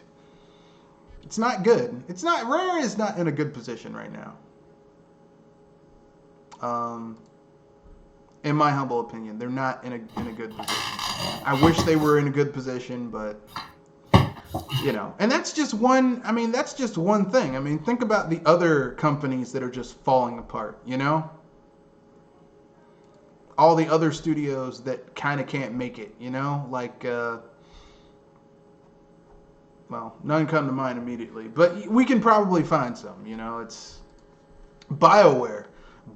not good. Rare is not in a good position right now. In my humble opinion, they're not in a good position. I wish they were in a good position, but and that's just one thing. I mean, think about the other companies that are just falling apart, all the other studios that kind of can't make it, like, well, none come to mind immediately, but we can probably find some, it's BioWare.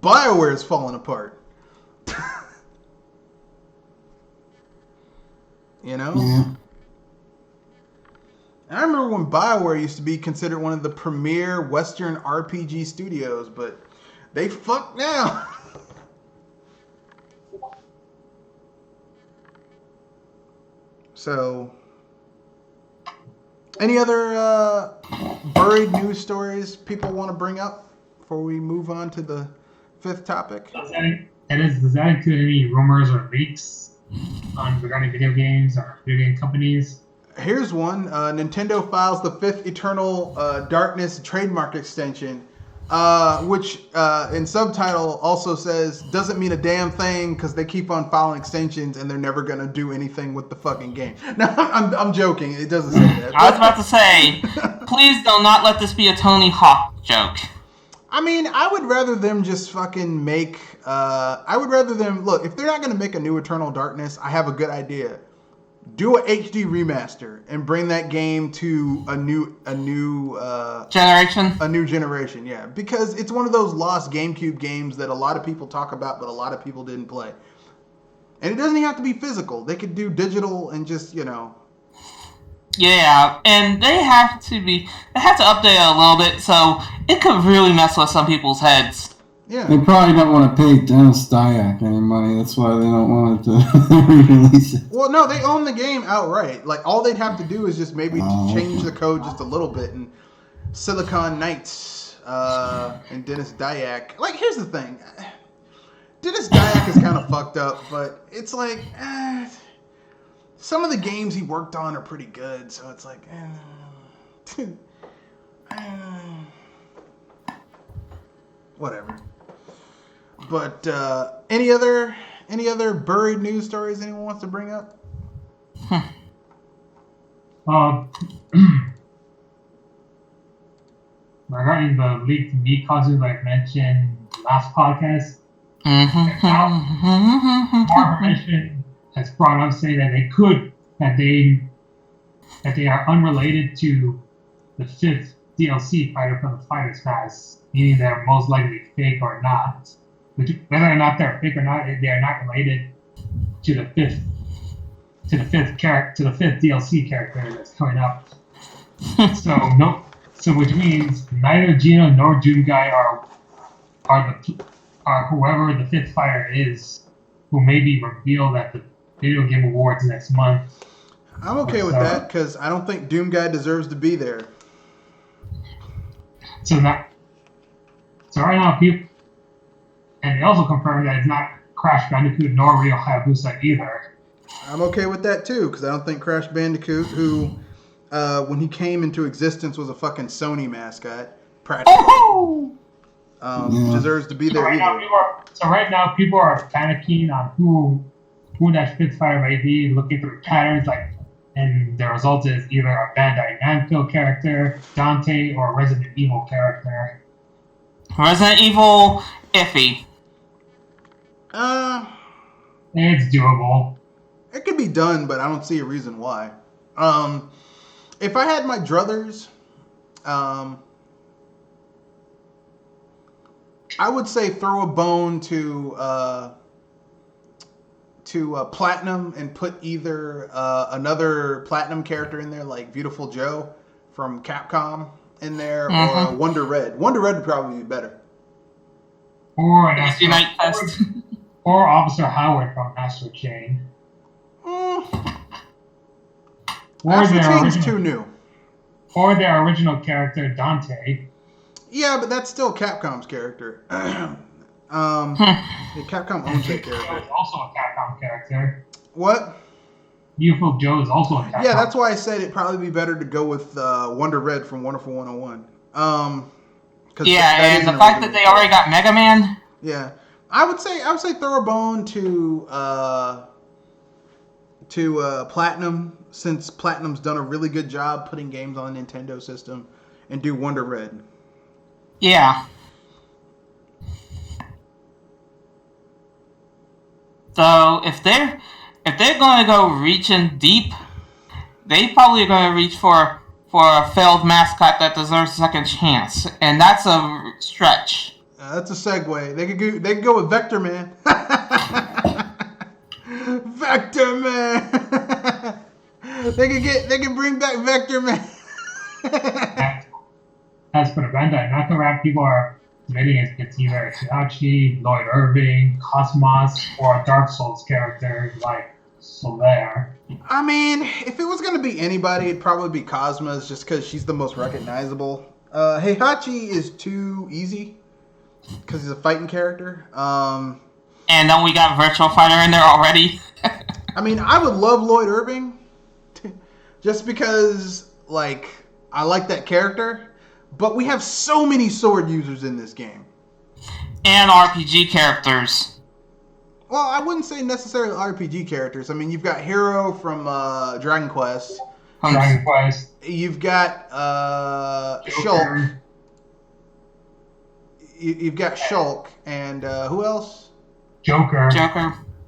BioWare is falling apart. Yeah. I remember when BioWare used to be considered one of the premier Western RPG studios, but they fucked now. So, any other buried news stories people want to bring up before we move on to the fifth topic? Does that include any rumors or leaks? regarding video games or video game companies? Here's one. Nintendo files the 5th Eternal Darkness trademark extension, which in subtitle also says doesn't mean a damn thing because they keep on filing extensions and they're never gonna do anything with the fucking game. No, I'm joking. It doesn't say that. I was about to say, please do not let this be a Tony Hawk joke. I mean, I would rather them just fucking make. I would rather them look. If they're not gonna make a new Eternal Darkness, I have a good idea. Do a HD remaster and bring that game to a new Generation? A new generation, yeah. Because it's one of those lost GameCube games that a lot of people talk about, but a lot of people didn't play. And it doesn't even have to be physical. They could do digital and just, Yeah, and they have to update it a little bit, so it could really mess with some people's heads. Yeah. They probably don't want to pay Dennis Dyack any money. That's why they don't want to re-release it. Well, no, they own the game outright. Like, all they'd have to do is just maybe change the code just a little bit. And Silicon Knights and Dennis Dyack. Like, here's the thing. Dennis Dyack is kind of fucked up, but it's like, some of the games he worked on are pretty good. So it's like, whatever. But any other buried news stories anyone wants to bring up? Regarding the leaked meat costumes I mentioned last podcast, more information has brought up saying that they are unrelated to the 5th DLC fighter from the Fighters Pass, meaning they're most likely fake or not. Whether or not they're fake or not, they are not related to the fifth DLC character that's coming up. So which means neither Gino nor Doomguy are whoever the 5th fighter is, who may be revealed at the Video Game Awards next month. I'm okay with that because I don't think Doomguy deserves to be there. So right now, people, and they also confirmed that it's not Crash Bandicoot nor Rio Hayabusa either. I'm okay with that too because I don't think Crash Bandicoot, who when he came into existence was a fucking Sony mascot, practically, deserves to be there either. Right now, people are panicking on who that 5th fighter may be, looking through patterns, and the result is either a Bandai Namco character, Dante, or a Resident Evil character. Resident Evil, iffy. It's doable. It could be done, but I don't see a reason why. If I had my druthers, I would say throw a bone to Platinum and put either another Platinum character in there, like Beautiful Joe from Capcom, in there, or Wonder Red. Wonder Red would probably be better. Or or Officer Howard from Astro Chain. Astro Chain's too new. Or their original character, Dante. Yeah, but that's still Capcom's character. Capcom owns that character. Is also a Capcom character. What? Beautiful Joe is also a Capcom. Yeah, that's why I said it'd probably be better to go with Wonder Red from Wonderful 101. And the fact that they already got Mega Man. Yeah, I would say throw a bone to Platinum, since Platinum's done a really good job putting games on the Nintendo system, and do Wonder Red. Yeah. So if they're going to go reaching deep, they probably are going to reach for a failed mascot that deserves a second chance, and that's a stretch. That's a segue. They could go with Vector Man. Vector Man. They could bring back Vector Man. As for the Bandai Namco rap, people are debating it's either Shihachi, Lloyd Irving, Cosmos, or a Dark Souls character like Solaire. I mean, if it was going to be anybody, it'd probably be Cosmos, just because she's the most recognizable. Heihachi is too easy, because he's a fighting character. And then we got Virtual Fighter in there already. I mean, I would love Lloyd Irving, just because, like, I like that character. But we have so many sword users in this game. And RPG characters. Well, I wouldn't say necessarily RPG characters. I mean, you've got Hero from Dragon Quest. Dragon Quest. You've got Shulk. You've got Shulk. And who else? Joker.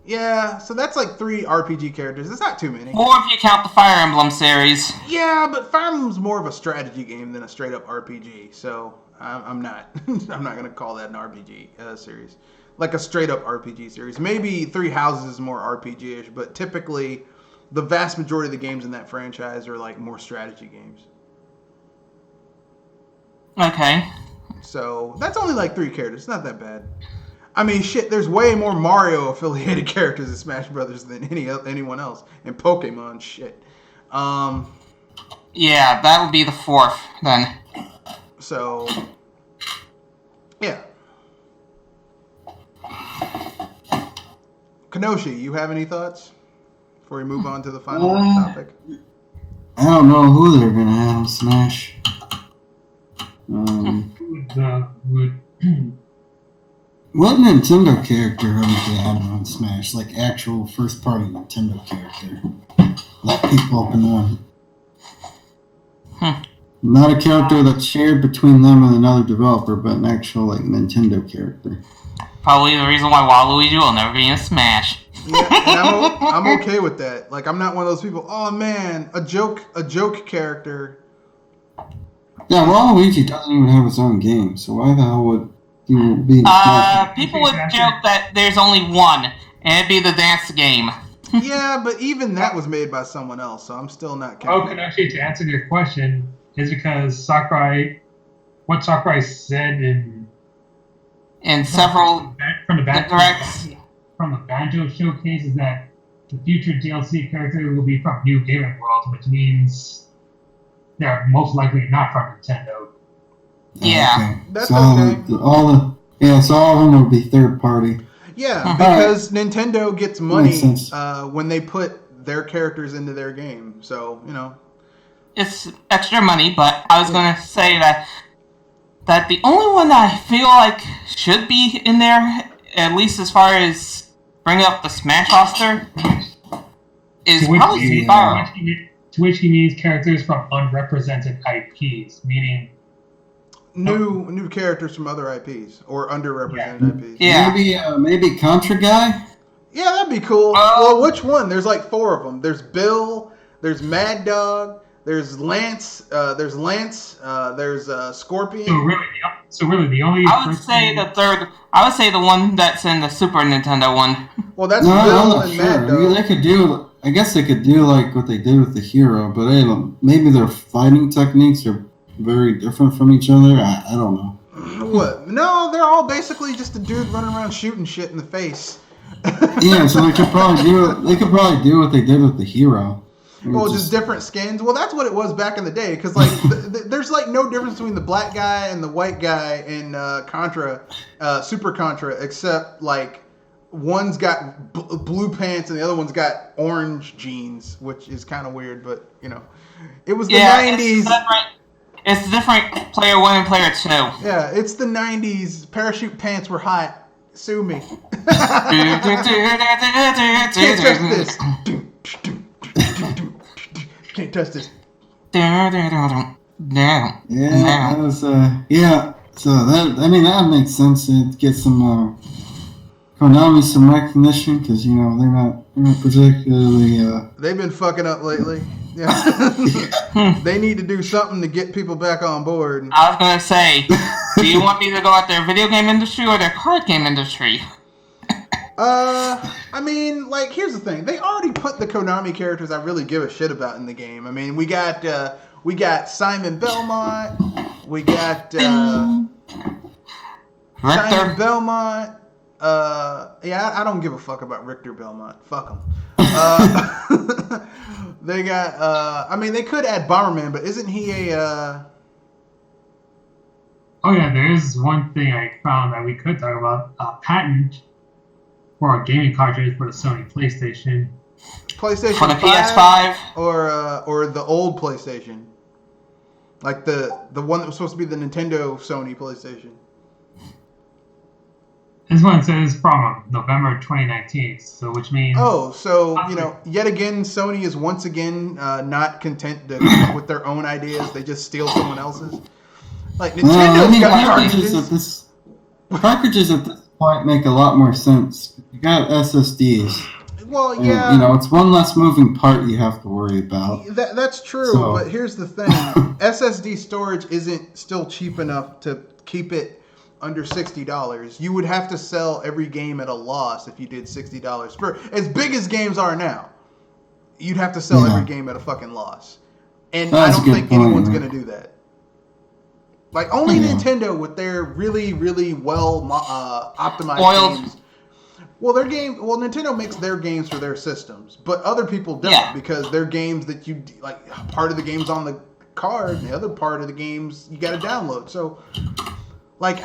Yeah, so that's like 3 RPG characters. It's not too many. Or if you count the Fire Emblem series. Yeah, but Fire Emblem's more of a strategy game than a straight up RPG. So I'm not. I'm not gonna call that an RPG series, like a straight up RPG series. Maybe Three Houses is more RPG-ish, but typically, the vast majority of the games in that franchise are like more strategy games. Okay. So that's only like 3 characters. It's not that bad. I mean, shit, there's way more Mario-affiliated characters in Smash Brothers than anyone else. And Pokemon, shit. Yeah, that would be the 4th, then. So, yeah. Kenoshi, you have any thoughts before we move on to the final topic? I don't know who they're going to have in Smash. What Nintendo character haven't they had on Smash? Like actual first-party Nintendo character that people can want. Not a character that's shared between them and another developer, but an actual like Nintendo character. Probably the reason why Waluigi will never be in Smash. Yeah, and I'm okay with that. Like, I'm not one of those people. Oh man, a joke character. Yeah, Waluigi doesn't even have his own game, so why the hell would he be in Smash? People would joke that there's only one, and it'd be the dance game. Yeah, but even that was made by someone else, so I'm still not counting. Actually, to answer your question, is because what Sakurai said in several from the directs. From the Banjo showcase is that the future DLC character will be from New Gaming World, which means they're most likely not from Nintendo. Yeah. Okay. That's so okay. So all of them will be third party. Yeah, because Nintendo gets money Makes sense. when they put their characters into their game. So, you know. It's extra money, but I was going to say that the only one that I feel like should be in there, at least as far as bringing up the Smash roster, is probably Spyro. To which he means characters from unrepresented IPs, meaning new characters from other IPs or underrepresented IPs. Yeah. Maybe Contra Guy? Yeah, that'd be cool. Well, which one? There's like 4 of them. There's Bill, there's Mad Dog, there's Lance, there's Scorpion. So really the only I would say the third. I would say the one that's in the Super Nintendo one. Well, that's Bill and sure. Mad Dog. I mean, they could do. I guess they could do like what they did with the Hero, but maybe their fighting techniques are very different from each other. I don't know. What? No, they're all basically just a dude running around shooting shit in the face. Yeah, so they could probably do what they did with the Hero. Well, just different skins. Well, that's what it was back in the day. Because like, there's like no difference between the black guy and the white guy in Contra, Super Contra, except like one's got blue pants and the other one's got orange jeans, which is kind of weird. But you know, it was the 90s. It's different player 1 and player 2. Yeah, it's the 90s. Parachute pants were hot. Sue me. Can't touch this. Can't touch this. Yeah. That was So that makes sense. It gets some Konami some recognition because they're not particularly. They've been fucking up lately. Yeah. They need to do something to get people back on board. I was gonna say, do you want me to go at their video game industry or their card game industry? I mean, like, here's the thing. They already put the Konami characters I really give a shit about in the game. I mean, we got Simon Belmont. We got Simon Belmont. I don't give a fuck about Richter Belmont. Fuck him. They got. They could add Bomberman, but isn't he a? Oh yeah, there is one thing I found that we could talk about. A patent for a gaming cartridge for the Sony PlayStation PlayStation for the 5 PS5 or the old PlayStation, like the one that was supposed to be the Nintendo Sony PlayStation. This one says from November 2019, so which means... Oh, so, yet again, Sony is once again not content to come up with their own ideas. They just steal someone else's. Like, Nintendo's got cartridges. Cartridges at this point make a lot more sense. You got SSDs. Well, and, yeah. it's one less moving part you have to worry about. That's true, but here's the thing. SSD storage isn't still cheap enough to keep it under $60. You would have to sell every game at a loss if you did $60. For as big as games are now, you'd have to sell every game at a fucking loss. And I don't think anyone's going to do that. Like, only Nintendo with their really, really well optimized games. Well, Nintendo makes their games for their systems, but other people don't because their games that you, like, part of the game's on the card and the other part of the games you got to download. So, like,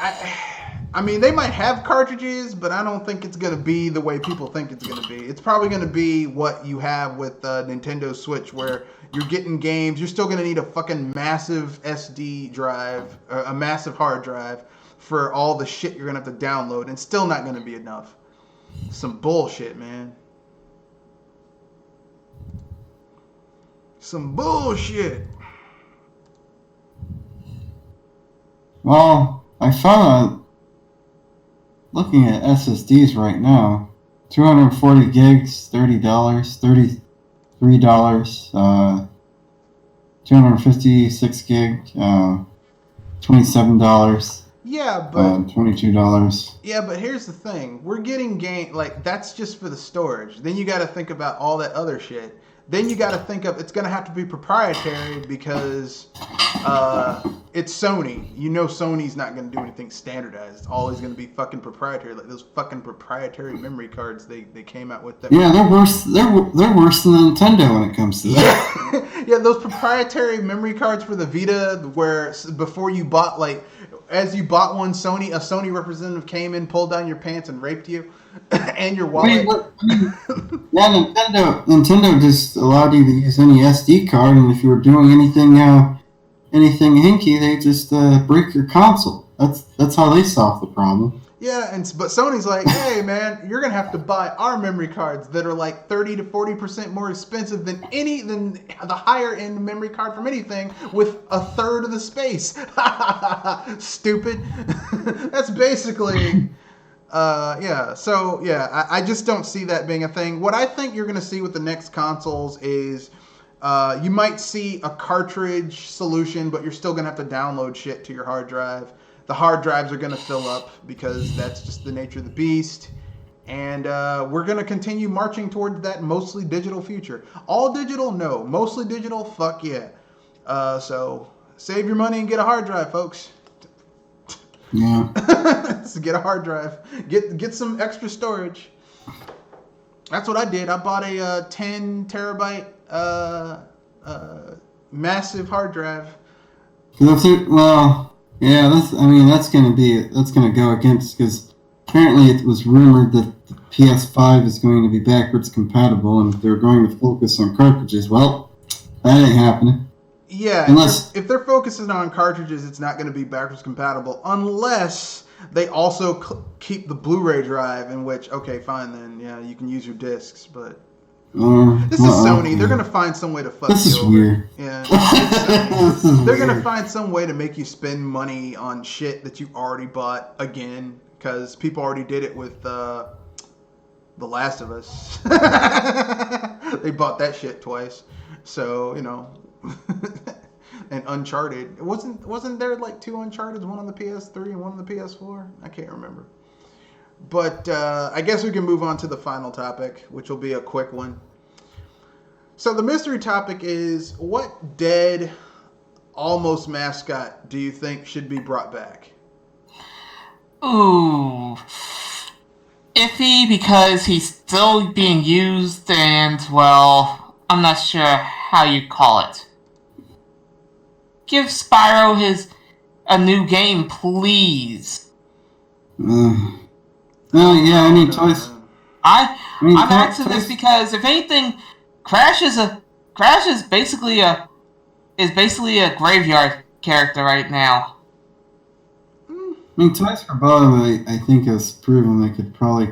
I mean, they might have cartridges, but I don't think it's going to be the way people think it's going to be. It's probably going to be what you have with Nintendo Switch, where you're getting games. You're still going to need a fucking massive SD drive, a massive hard drive for all the shit you're going to have to download, and still not going to be enough. Some bullshit, man. Some bullshit. Well, I found looking at SSDs right now, 240 gigs, $30, $33, 256 gig, $27. Yeah, but $22. Yeah, but here's the thing: we're getting that's just for the storage. Then you got to think about all that other shit. Then you got to think of it's going to have to be proprietary because it's Sony. Sony's not going to do anything standardized. It's always going to be fucking proprietary, like those fucking proprietary memory cards they came out with. Yeah, they're worse. They're worse than Nintendo when it comes to that. Yeah, those proprietary memory cards for the Vita, where before you bought as you bought one, a Sony representative came in, pulled down your pants, and raped you and your wallet. Nintendo just allowed you to use any SD card, and if you were doing anything hinky, they just break your console. That's how they solve the problem. Yeah, but Sony's like, hey man, you're gonna have to buy our memory cards that are like 30 to 40% more expensive than the higher end memory card from anything with a third of the space. Stupid. That's basically, yeah. So yeah, I just don't see that being a thing. What I think you're gonna see with the next consoles is, you might see a cartridge solution, but you're still gonna have to download shit to your hard drive. The hard drives are going to fill up because that's just the nature of the beast. And we're going to continue marching towards that mostly digital future. All digital? No. Mostly digital? Fuck yeah. So save your money and get a hard drive, folks. Yeah. So get a hard drive. Get some extra storage. That's what I did. I bought a 10 terabyte massive hard drive. Well... Yeah, that's going to go against, because apparently it was rumored that the PS5 is going to be backwards compatible and they're going to focus on cartridges. Well, that ain't happening. Yeah, if they're focusing on cartridges, it's not going to be backwards compatible unless they also keep the Blu-ray drive, in which, okay, fine then, yeah, you can use your discs, but... This is Sony. They're going to find some way to fuck you over. This is weird. Yeah. They're going to find some way to make you spend money on shit that you already bought again, because people already did it with The Last of Us. They bought that shit twice. So, and Uncharted. Wasn't there like 2 Uncharted, one on the PS3 and one on the PS4? I can't remember. But I guess we can move on to the final topic, which will be a quick one. So the mystery topic is, what dead almost mascot do you think should be brought back? Ooh. Iffy, because he's still being used and, well, I'm not sure how you call it. Give Spyro a new game, please. Oh, yeah, I need toys. I'm asking this because if anything, Crash is basically a graveyard character right now. I mean, Toys for Bob, I think has proven they could probably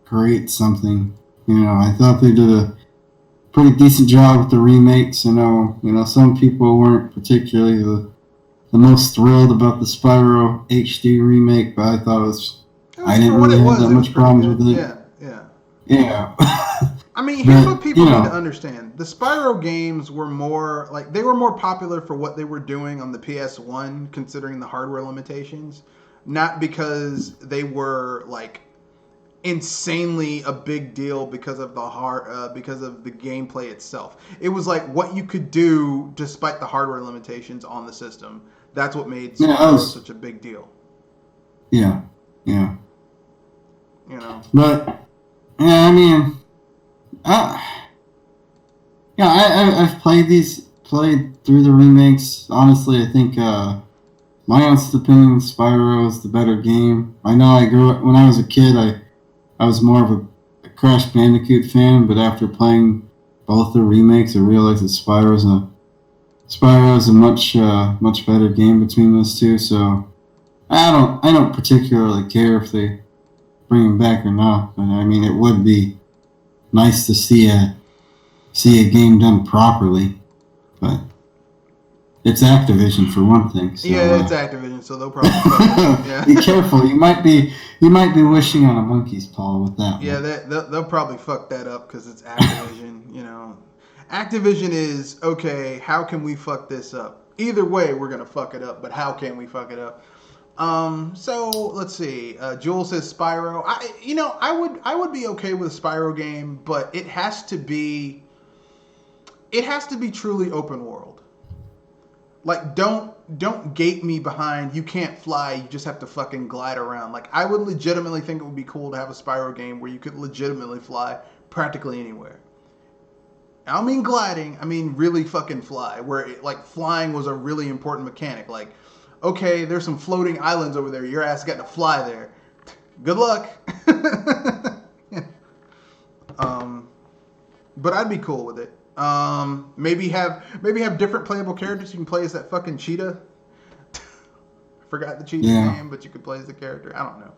create something. I thought they did a pretty decent job with the remakes. I know, some people weren't particularly the most thrilled about the Spyro HD remake, but I thought I didn't really have that much problems with it. Yeah. I mean, here's what people need to understand. The Spyro games were more popular for what they were doing on the PS1, considering the hardware limitations, not because they were like insanely a big deal because of the gameplay itself. It was like what you could do despite the hardware limitations on the system. That's what made Spyro such a big deal. Yeah. But I mean, I've played through the remakes. Honestly, I think my honest opinion, Spyro is the better game. I know I grew up when I was a kid. I was more of a Crash Bandicoot fan, but after playing both the remakes, I realized that Spyro is a much better game between those two. So I don't particularly care if they bring him back or not. But I mean, it would be nice to see a game done properly. But it's Activision for one thing. So, it's Activision, so they'll probably be careful. You might be wishing on a monkey's paw with that. Yeah, they'll probably fuck that up because it's Activision. Activision is okay. How can we fuck this up? Either way, we're gonna fuck it up. But how can we fuck it up? So let's see. Joel says Spyro. I would be okay with a Spyro game, but it has to be truly open world. Like, don't gate me behind, you can't fly, you just have to fucking glide around. Like, I would legitimately think it would be cool to have a Spyro game where you could legitimately fly practically anywhere. I don't mean gliding, I mean really fucking fly, where flying was a really important mechanic. Like, okay, there's some floating islands over there, your ass got to fly there. Good luck. But I'd be cool with it. Maybe have different playable characters. You can play as that fucking cheetah. Forgot the cheetah's name, but you could play as the character. I don't know.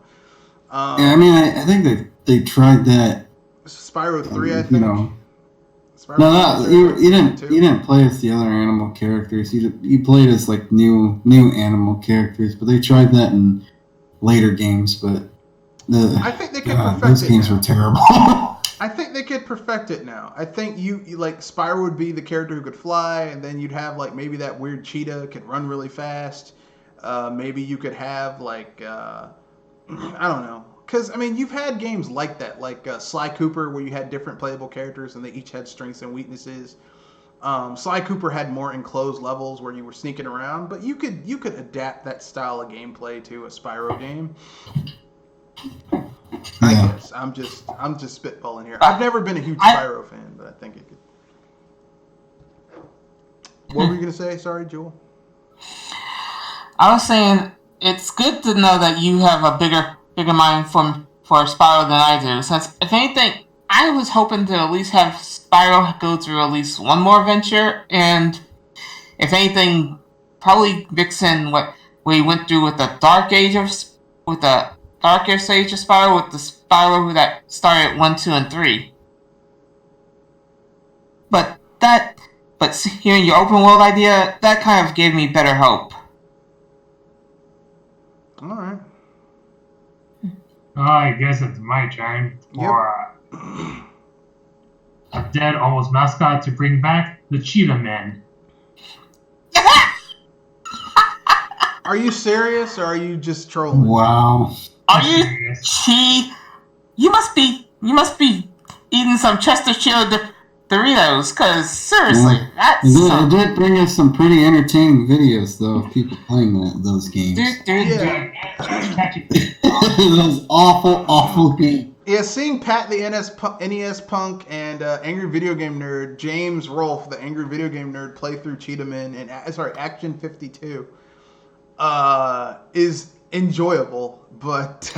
I mean, I think they tried that. Spyro 3, I think. Spyro you didn't play as the other animal characters. You played as like new animal characters, but they tried that in later games. But I think they could perfect those games were terrible. I think they could perfect it now. I think you like Spyro would be the character who could fly, and then you'd have like maybe that weird cheetah could run really fast. Maybe you could have like I don't know, because I mean you've had games like that, like Sly Cooper, where you had different playable characters and they each had strengths and weaknesses. Sly Cooper had more enclosed levels where you were sneaking around, but you could adapt that style of gameplay to a Spyro game. I guess I'm just spitballing here. I've never been a huge Spyro fan, but I think it could. What were you gonna say? Sorry, Jewel. I was saying it's good to know that you have a bigger mind for Spyro than I do. Since if anything, I was hoping to at least have Spyro go through at least one more adventure, and if anything, probably mix in what we went through with the Darker Age of Spyro with the Spyro that started at 1, 2, and 3. But hearing your open world idea, that kind of gave me better hope. All right. I guess it's my turn for a dead almost mascot to bring back the Cheetah Man. Are you serious, or are you just trolling? Wow. Are you? You must be eating some Chesterfield Doritos, cause seriously, it did bring us some pretty entertaining videos though of people playing those games. Those awful games. Yeah, seeing Pat the NES Punk and Angry Video Game Nerd, James Rolfe, the Angry Video Game Nerd, play through Cheetahman and Action 52 is enjoyable, but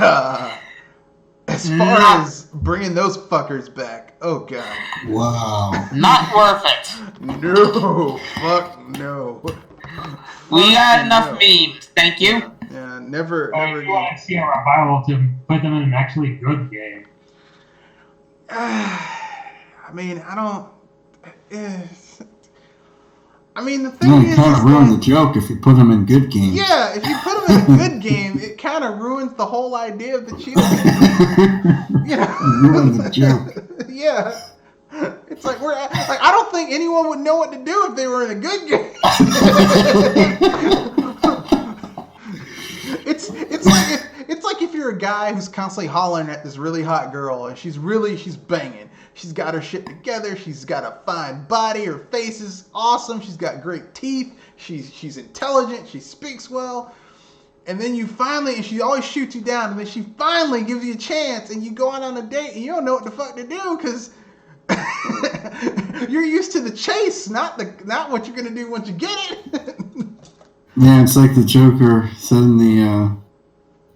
as far as bringing those fuckers back, oh god. Wow. Not worth it. No, fuck no. We got enough memes, thank you. Yeah, never If you want again. to see a revival to put them in an actually good game. I mean, I don't. I mean, the You thing is, kind of ruin the joke if you put them in good games. yeah, if you put them in a good game, it kind of ruins the whole idea of the cheetah game. Yeah, Ruin the joke. Yeah, it's like I don't think anyone would know what to do if they were in a good game. It's like if you're a guy who's constantly hollering at this really hot girl and she's banging. She's got her shit together. She's got a fine body. Her face is awesome. She's got great teeth. She's intelligent. She speaks well. And then and she always shoots you down. And then she finally gives you a chance and you go out on a date and you don't know what the fuck to do because you're used to the chase, not what you're going to do once you get it. Yeah, it's like the Joker said in the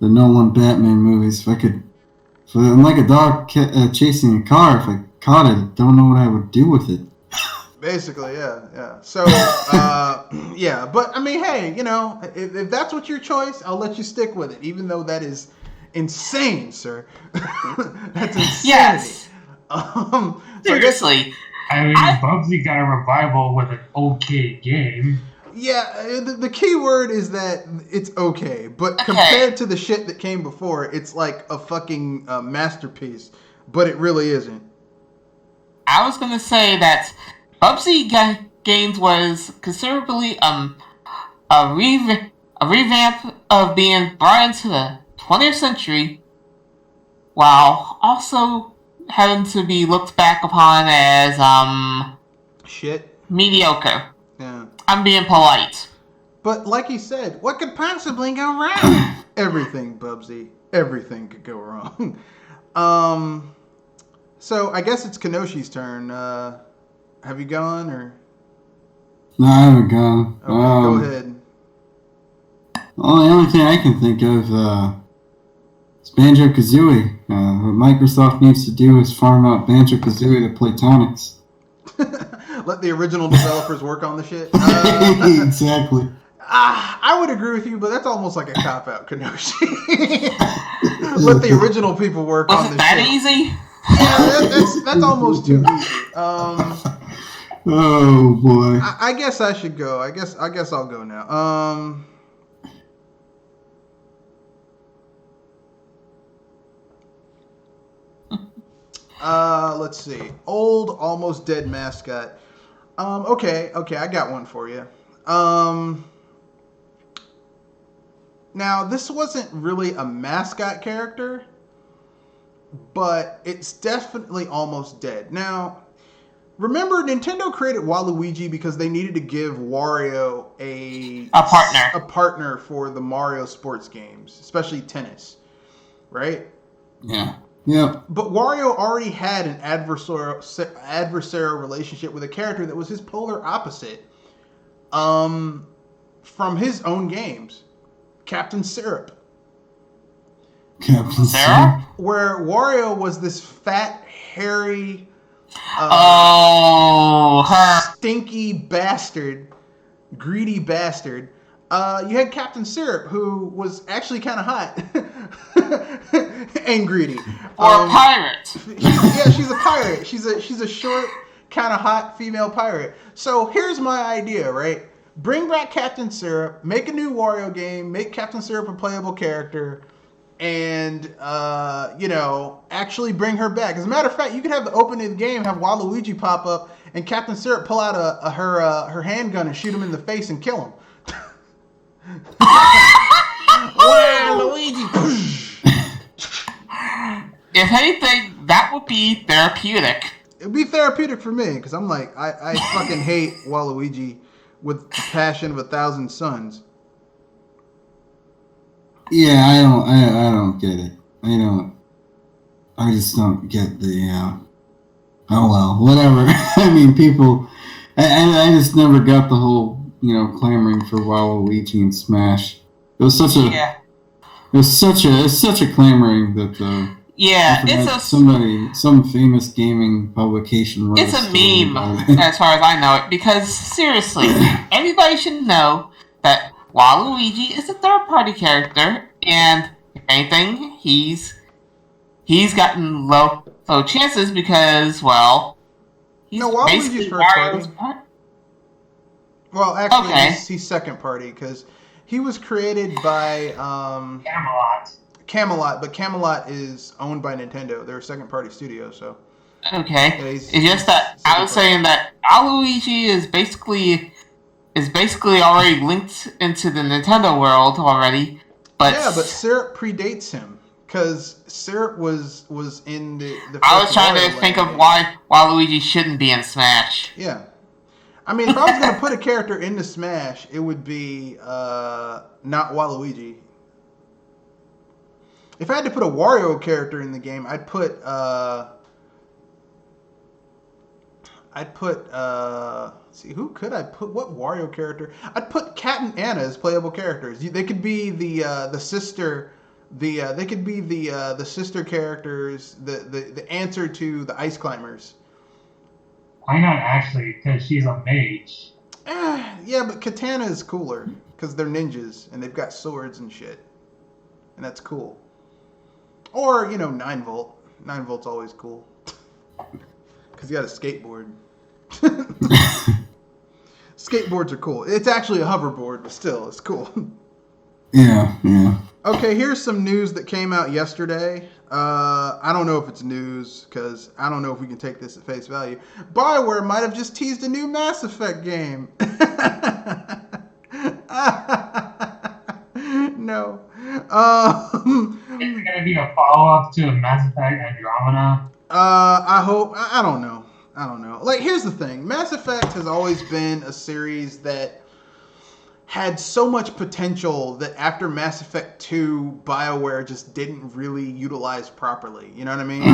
Nolan Batman movies. I'm like a dog chasing a car. If I caught it, I don't know what I would do with it. Basically, yeah. So, yeah. But, I mean, hey, if that's what your choice, I'll let you stick with it, even though that is insane, sir. That's insanity. Yes. Seriously. I mean, Bubsy got a revival with an okay game. Yeah, the key word is that it's okay, but compared to the shit that came before, it's like a fucking masterpiece, but it really isn't. I was gonna say that Bubsy Games was considerably a revamp of being brought into the 20th century, while also having to be looked back upon as shit mediocre. Yeah. I'm being polite. But like he said, what could possibly go wrong? Everything, Bubsy. Everything could go wrong. So I guess it's Kenoshi's turn. Have you gone or? No, I haven't gone. Okay, go ahead. Well, the only thing I can think of is Banjo-Kazooie. What Microsoft needs to do is farm out Banjo-Kazooie to Playtonics. Let the original developers work on the shit. Exactly. I would agree with you, but that's almost like a cop-out, Kenoshi. Let the original people work on the shit. Was it that easy? Yeah, that's almost too easy. Oh boy. I guess I should go. I guess I'll go now. Let's see. Old, almost dead mascot. Okay, I got one for you. Now, this wasn't really a mascot character, but it's definitely almost dead. Now, remember, Nintendo created Waluigi because they needed to give Wario a partner for the Mario sports games, especially tennis, right? Yeah. Yep. But Wario already had an adversarial relationship with a character that was his polar opposite from his own games, Captain Syrup. Captain Syrup? Where Wario was this fat, hairy, stinky bastard, greedy bastard. You had Captain Syrup, who was actually kind of hot and greedy. Or a pirate. She's a pirate. She's a short, kind of hot female pirate. So here's my idea, right? Bring back Captain Syrup, make a new Wario game, make Captain Syrup a playable character, and actually bring her back. As a matter of fact, you could have the opening of the game, have Waluigi pop up, and Captain Syrup pull out her handgun and shoot him in the face and kill him. Waluigi. If anything, that would be therapeutic. It'd be therapeutic for me, because I'm like, I fucking hate Waluigi with the passion of 1,000 suns. Yeah, I don't get it. I just don't get the, oh well, whatever. I mean, people, I just never got the whole, clamoring for Waluigi and Smash. It was such a clamoring that Yeah, some famous gaming publication. It's a meme, as far as I know it, because seriously, everybody should know that Waluigi is a third-party character, and if anything, he's gotten low chances because, well, he's Waluigi's first party. Well, actually, he's second party because he was created by Camelot, but Camelot is owned by Nintendo. They're a second-party studio, so. Okay. Yeah, it's just that I was saying that Waluigi is basically already linked into the Nintendo world already, but yeah, but Syrup predates him because Syrup was in the I was trying to think of why Waluigi shouldn't be in Smash. Yeah. I mean, if I was going to put a character into Smash, it would be not Waluigi. If I had to put a Wario character in the game, I'd put let's see, who could I put? What Wario character? I'd put Cat and Anna as playable characters. They could be the sister. They could be the sister characters. The answer to the Ice Climbers. Why not actually? Because she's a mage. Yeah, but Katana is cooler because they're ninjas and they've got swords and shit, and that's cool. Or 9-volt. 9-volt's always cool because you got a skateboard. Skateboards are cool. It's actually a hoverboard, but still, it's cool. Yeah. Okay, here's some news that came out yesterday. I don't know if it's news, because I don't know if we can take this at face value. BioWare might have just teased a new Mass Effect game. No. Is it going to be a follow-up to Mass Effect Andromeda? I hope. I don't know. Like, here's the thing. Mass Effect has always been a series that had so much potential that after Mass Effect 2, BioWare just didn't really utilize properly. You know what I mean?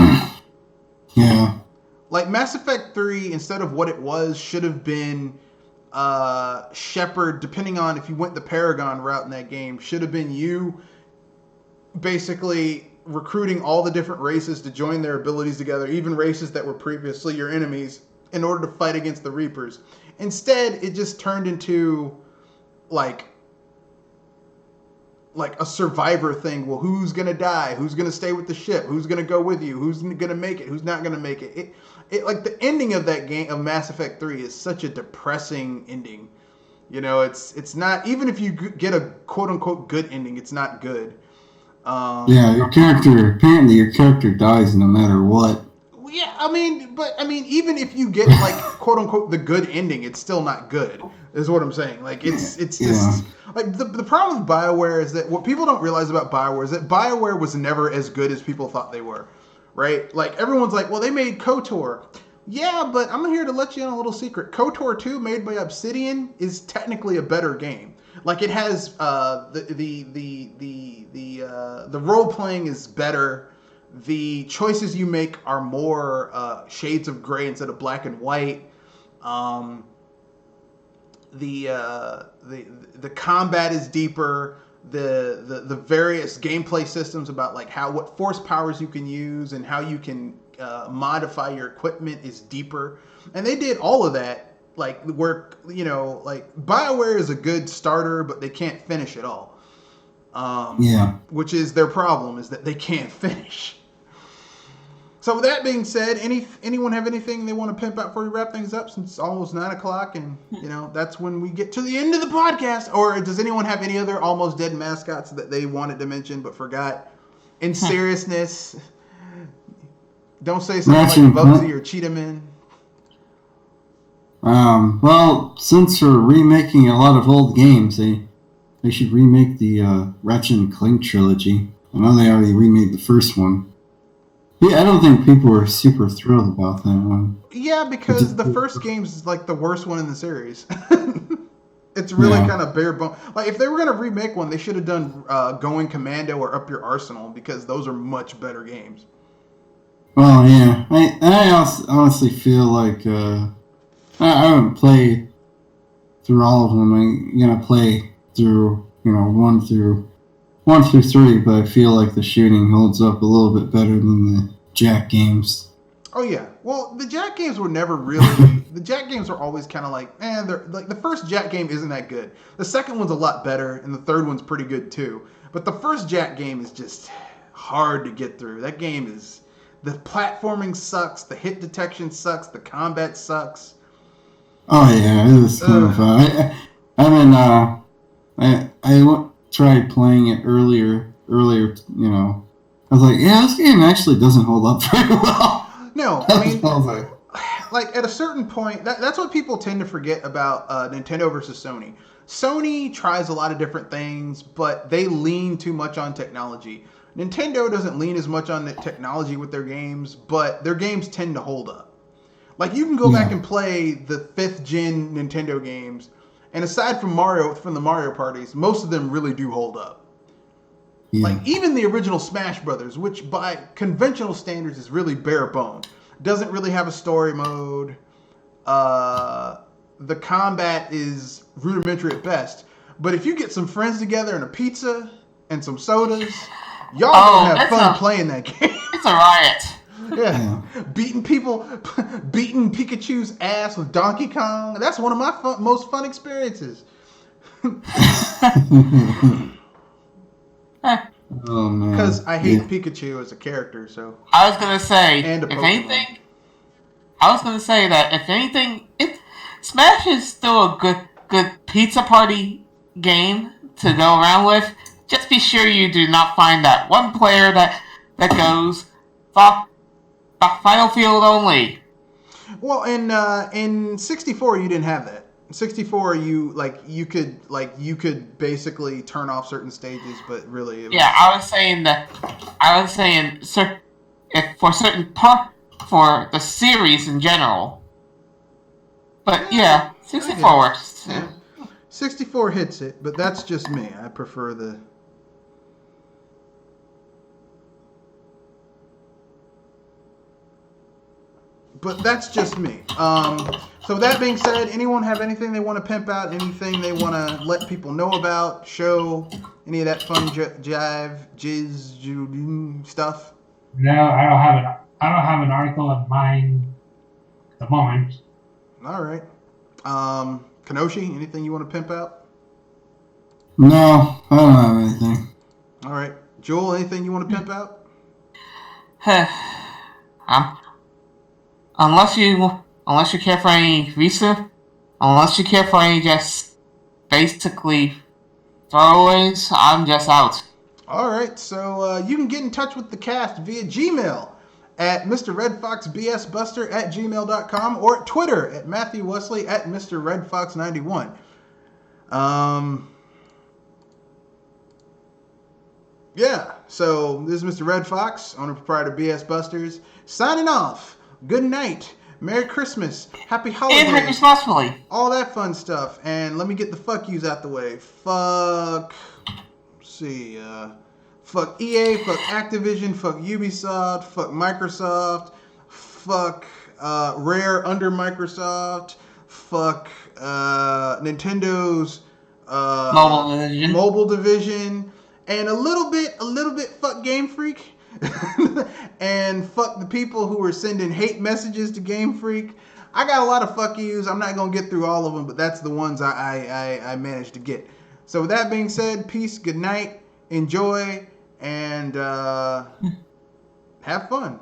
Yeah. Like, Mass Effect 3, instead of what it was, should have been Shepard, depending on if you went the Paragon route in that game, should have been you basically recruiting all the different races to join their abilities together, even races that were previously your enemies, in order to fight against the Reapers. Instead, it just turned into like a Survivor thing. Well, who's gonna die? Who's gonna stay with the ship? Who's gonna go with you? Who's gonna make it? Who's not gonna make it? It like the ending of that game of Mass Effect 3 is such a depressing ending. It's not, even if you get a quote unquote good ending, it's not good. Your character dies no matter what. Yeah, I mean, even if you get like quote unquote the good ending, it's still not good. Is what I'm saying. Like it's just like the problem with BioWare is that what people don't realize about BioWare is that BioWare was never as good as people thought they were. Right? Like everyone's like, well, they made KOTOR. Yeah, but I'm here to let you in a little secret. KOTOR 2, made by Obsidian, is technically a better game. Like it has the role playing is better. The choices you make are more shades of gray instead of black and white. The combat is deeper. The various gameplay systems about like what force powers you can use and how you can modify your equipment is deeper. And they did all of that. Like like BioWare is a good starter, but they can't finish it all. Which is their problem, is that they can't finish. So with that being said, anyone have anything they want to pimp out before we wrap things up, since it's almost 9:00 and that's when we get to the end of the podcast? Or does anyone have any other almost dead mascots that they wanted to mention but forgot? In seriousness, don't say something like Bugsy or Cheetahman. Well, since we're remaking a lot of old games, they should remake the Ratchet and Clank trilogy. I know they already remade the first one. Yeah, I don't think people were super thrilled about that one. Yeah, because the first game is like the worst one in the series. It's really kind of bare bones. Like if they were going to remake one, they should have done Going Commando or Up Your Arsenal, because those are much better games. Well, yeah. I honestly feel like I haven't played through all of them. I'm going to play through 1 through 1 through 3, but I feel like the shooting holds up a little bit better than the Jack games. Oh yeah, well the Jack games were never really. The Jack games are always kind of like, they're like the first Jack game isn't that good. The second one's a lot better, and the third one's pretty good too. But the first Jack game is just hard to get through. That game is, the platforming sucks, the hit detection sucks, the combat sucks. Oh yeah, it was kind of fun. I tried playing it earlier. You know, I was like, yeah, this game actually doesn't hold up very well. No, I mean, like at a certain point, that's what people tend to forget about Nintendo versus Sony. Sony tries a lot of different things, but they lean too much on technology. Nintendo doesn't lean as much on the technology with their games, but their games tend to hold up. Like you can go back and play the 5th gen Nintendo games, and aside from the Mario parties, most of them really do hold up. Yeah. Like even the original Smash Brothers, which by conventional standards is really bare bone, doesn't really have a story mode. The combat is rudimentary at best. But if you get some friends together and a pizza and some sodas, y'all gonna have fun playing that game. It's a riot. Yeah, beating Pikachu's ass with Donkey Kong. That's one of my most fun experiences. Oh man! Because I hate Pikachu as a character, so. I was gonna say, if anything, Smash is still a good pizza party game to go around with. Just be sure you do not find that one player that goes final field only. Well, in 64 you didn't have that. In 64 you could basically turn off certain stages, but really I was saying for the series in general. But 64 works. Yeah. 64 hits it, but that's just me. I prefer the. But that's just me. So that being said, anyone have anything they want to pimp out? Anything they want to let people know about? Show any of that fun jizz stuff? No, I don't have an article in mind at the moment. All right. Kenoshi, anything you want to pimp out? No, I don't have anything. All right. Joel, anything you want to pimp out? Unless you care for any just basically throwaways, I'm just out. All right, so you can get in touch with the cast via Gmail at mrredfoxbsbuster@gmail.com or at Twitter at Matthew Wesley at mrredfox91. So this is Mr. Red Fox, owner and proprietor of BS Busters, signing off. Good night. Merry Christmas. Happy holidays. And drink responsibly. All that fun stuff. And let me get the fuck yous out the way. Fuck EA, fuck Activision, fuck Ubisoft, fuck Microsoft, fuck Rare under Microsoft, fuck Nintendo's mobile division, and a little bit fuck Game Freak. And fuck the people who are sending hate messages to Game Freak. I got a lot of fuck yous. I'm not going to get through all of them, but that's the ones I managed to get. So with that being said, peace, good night, enjoy, and have fun.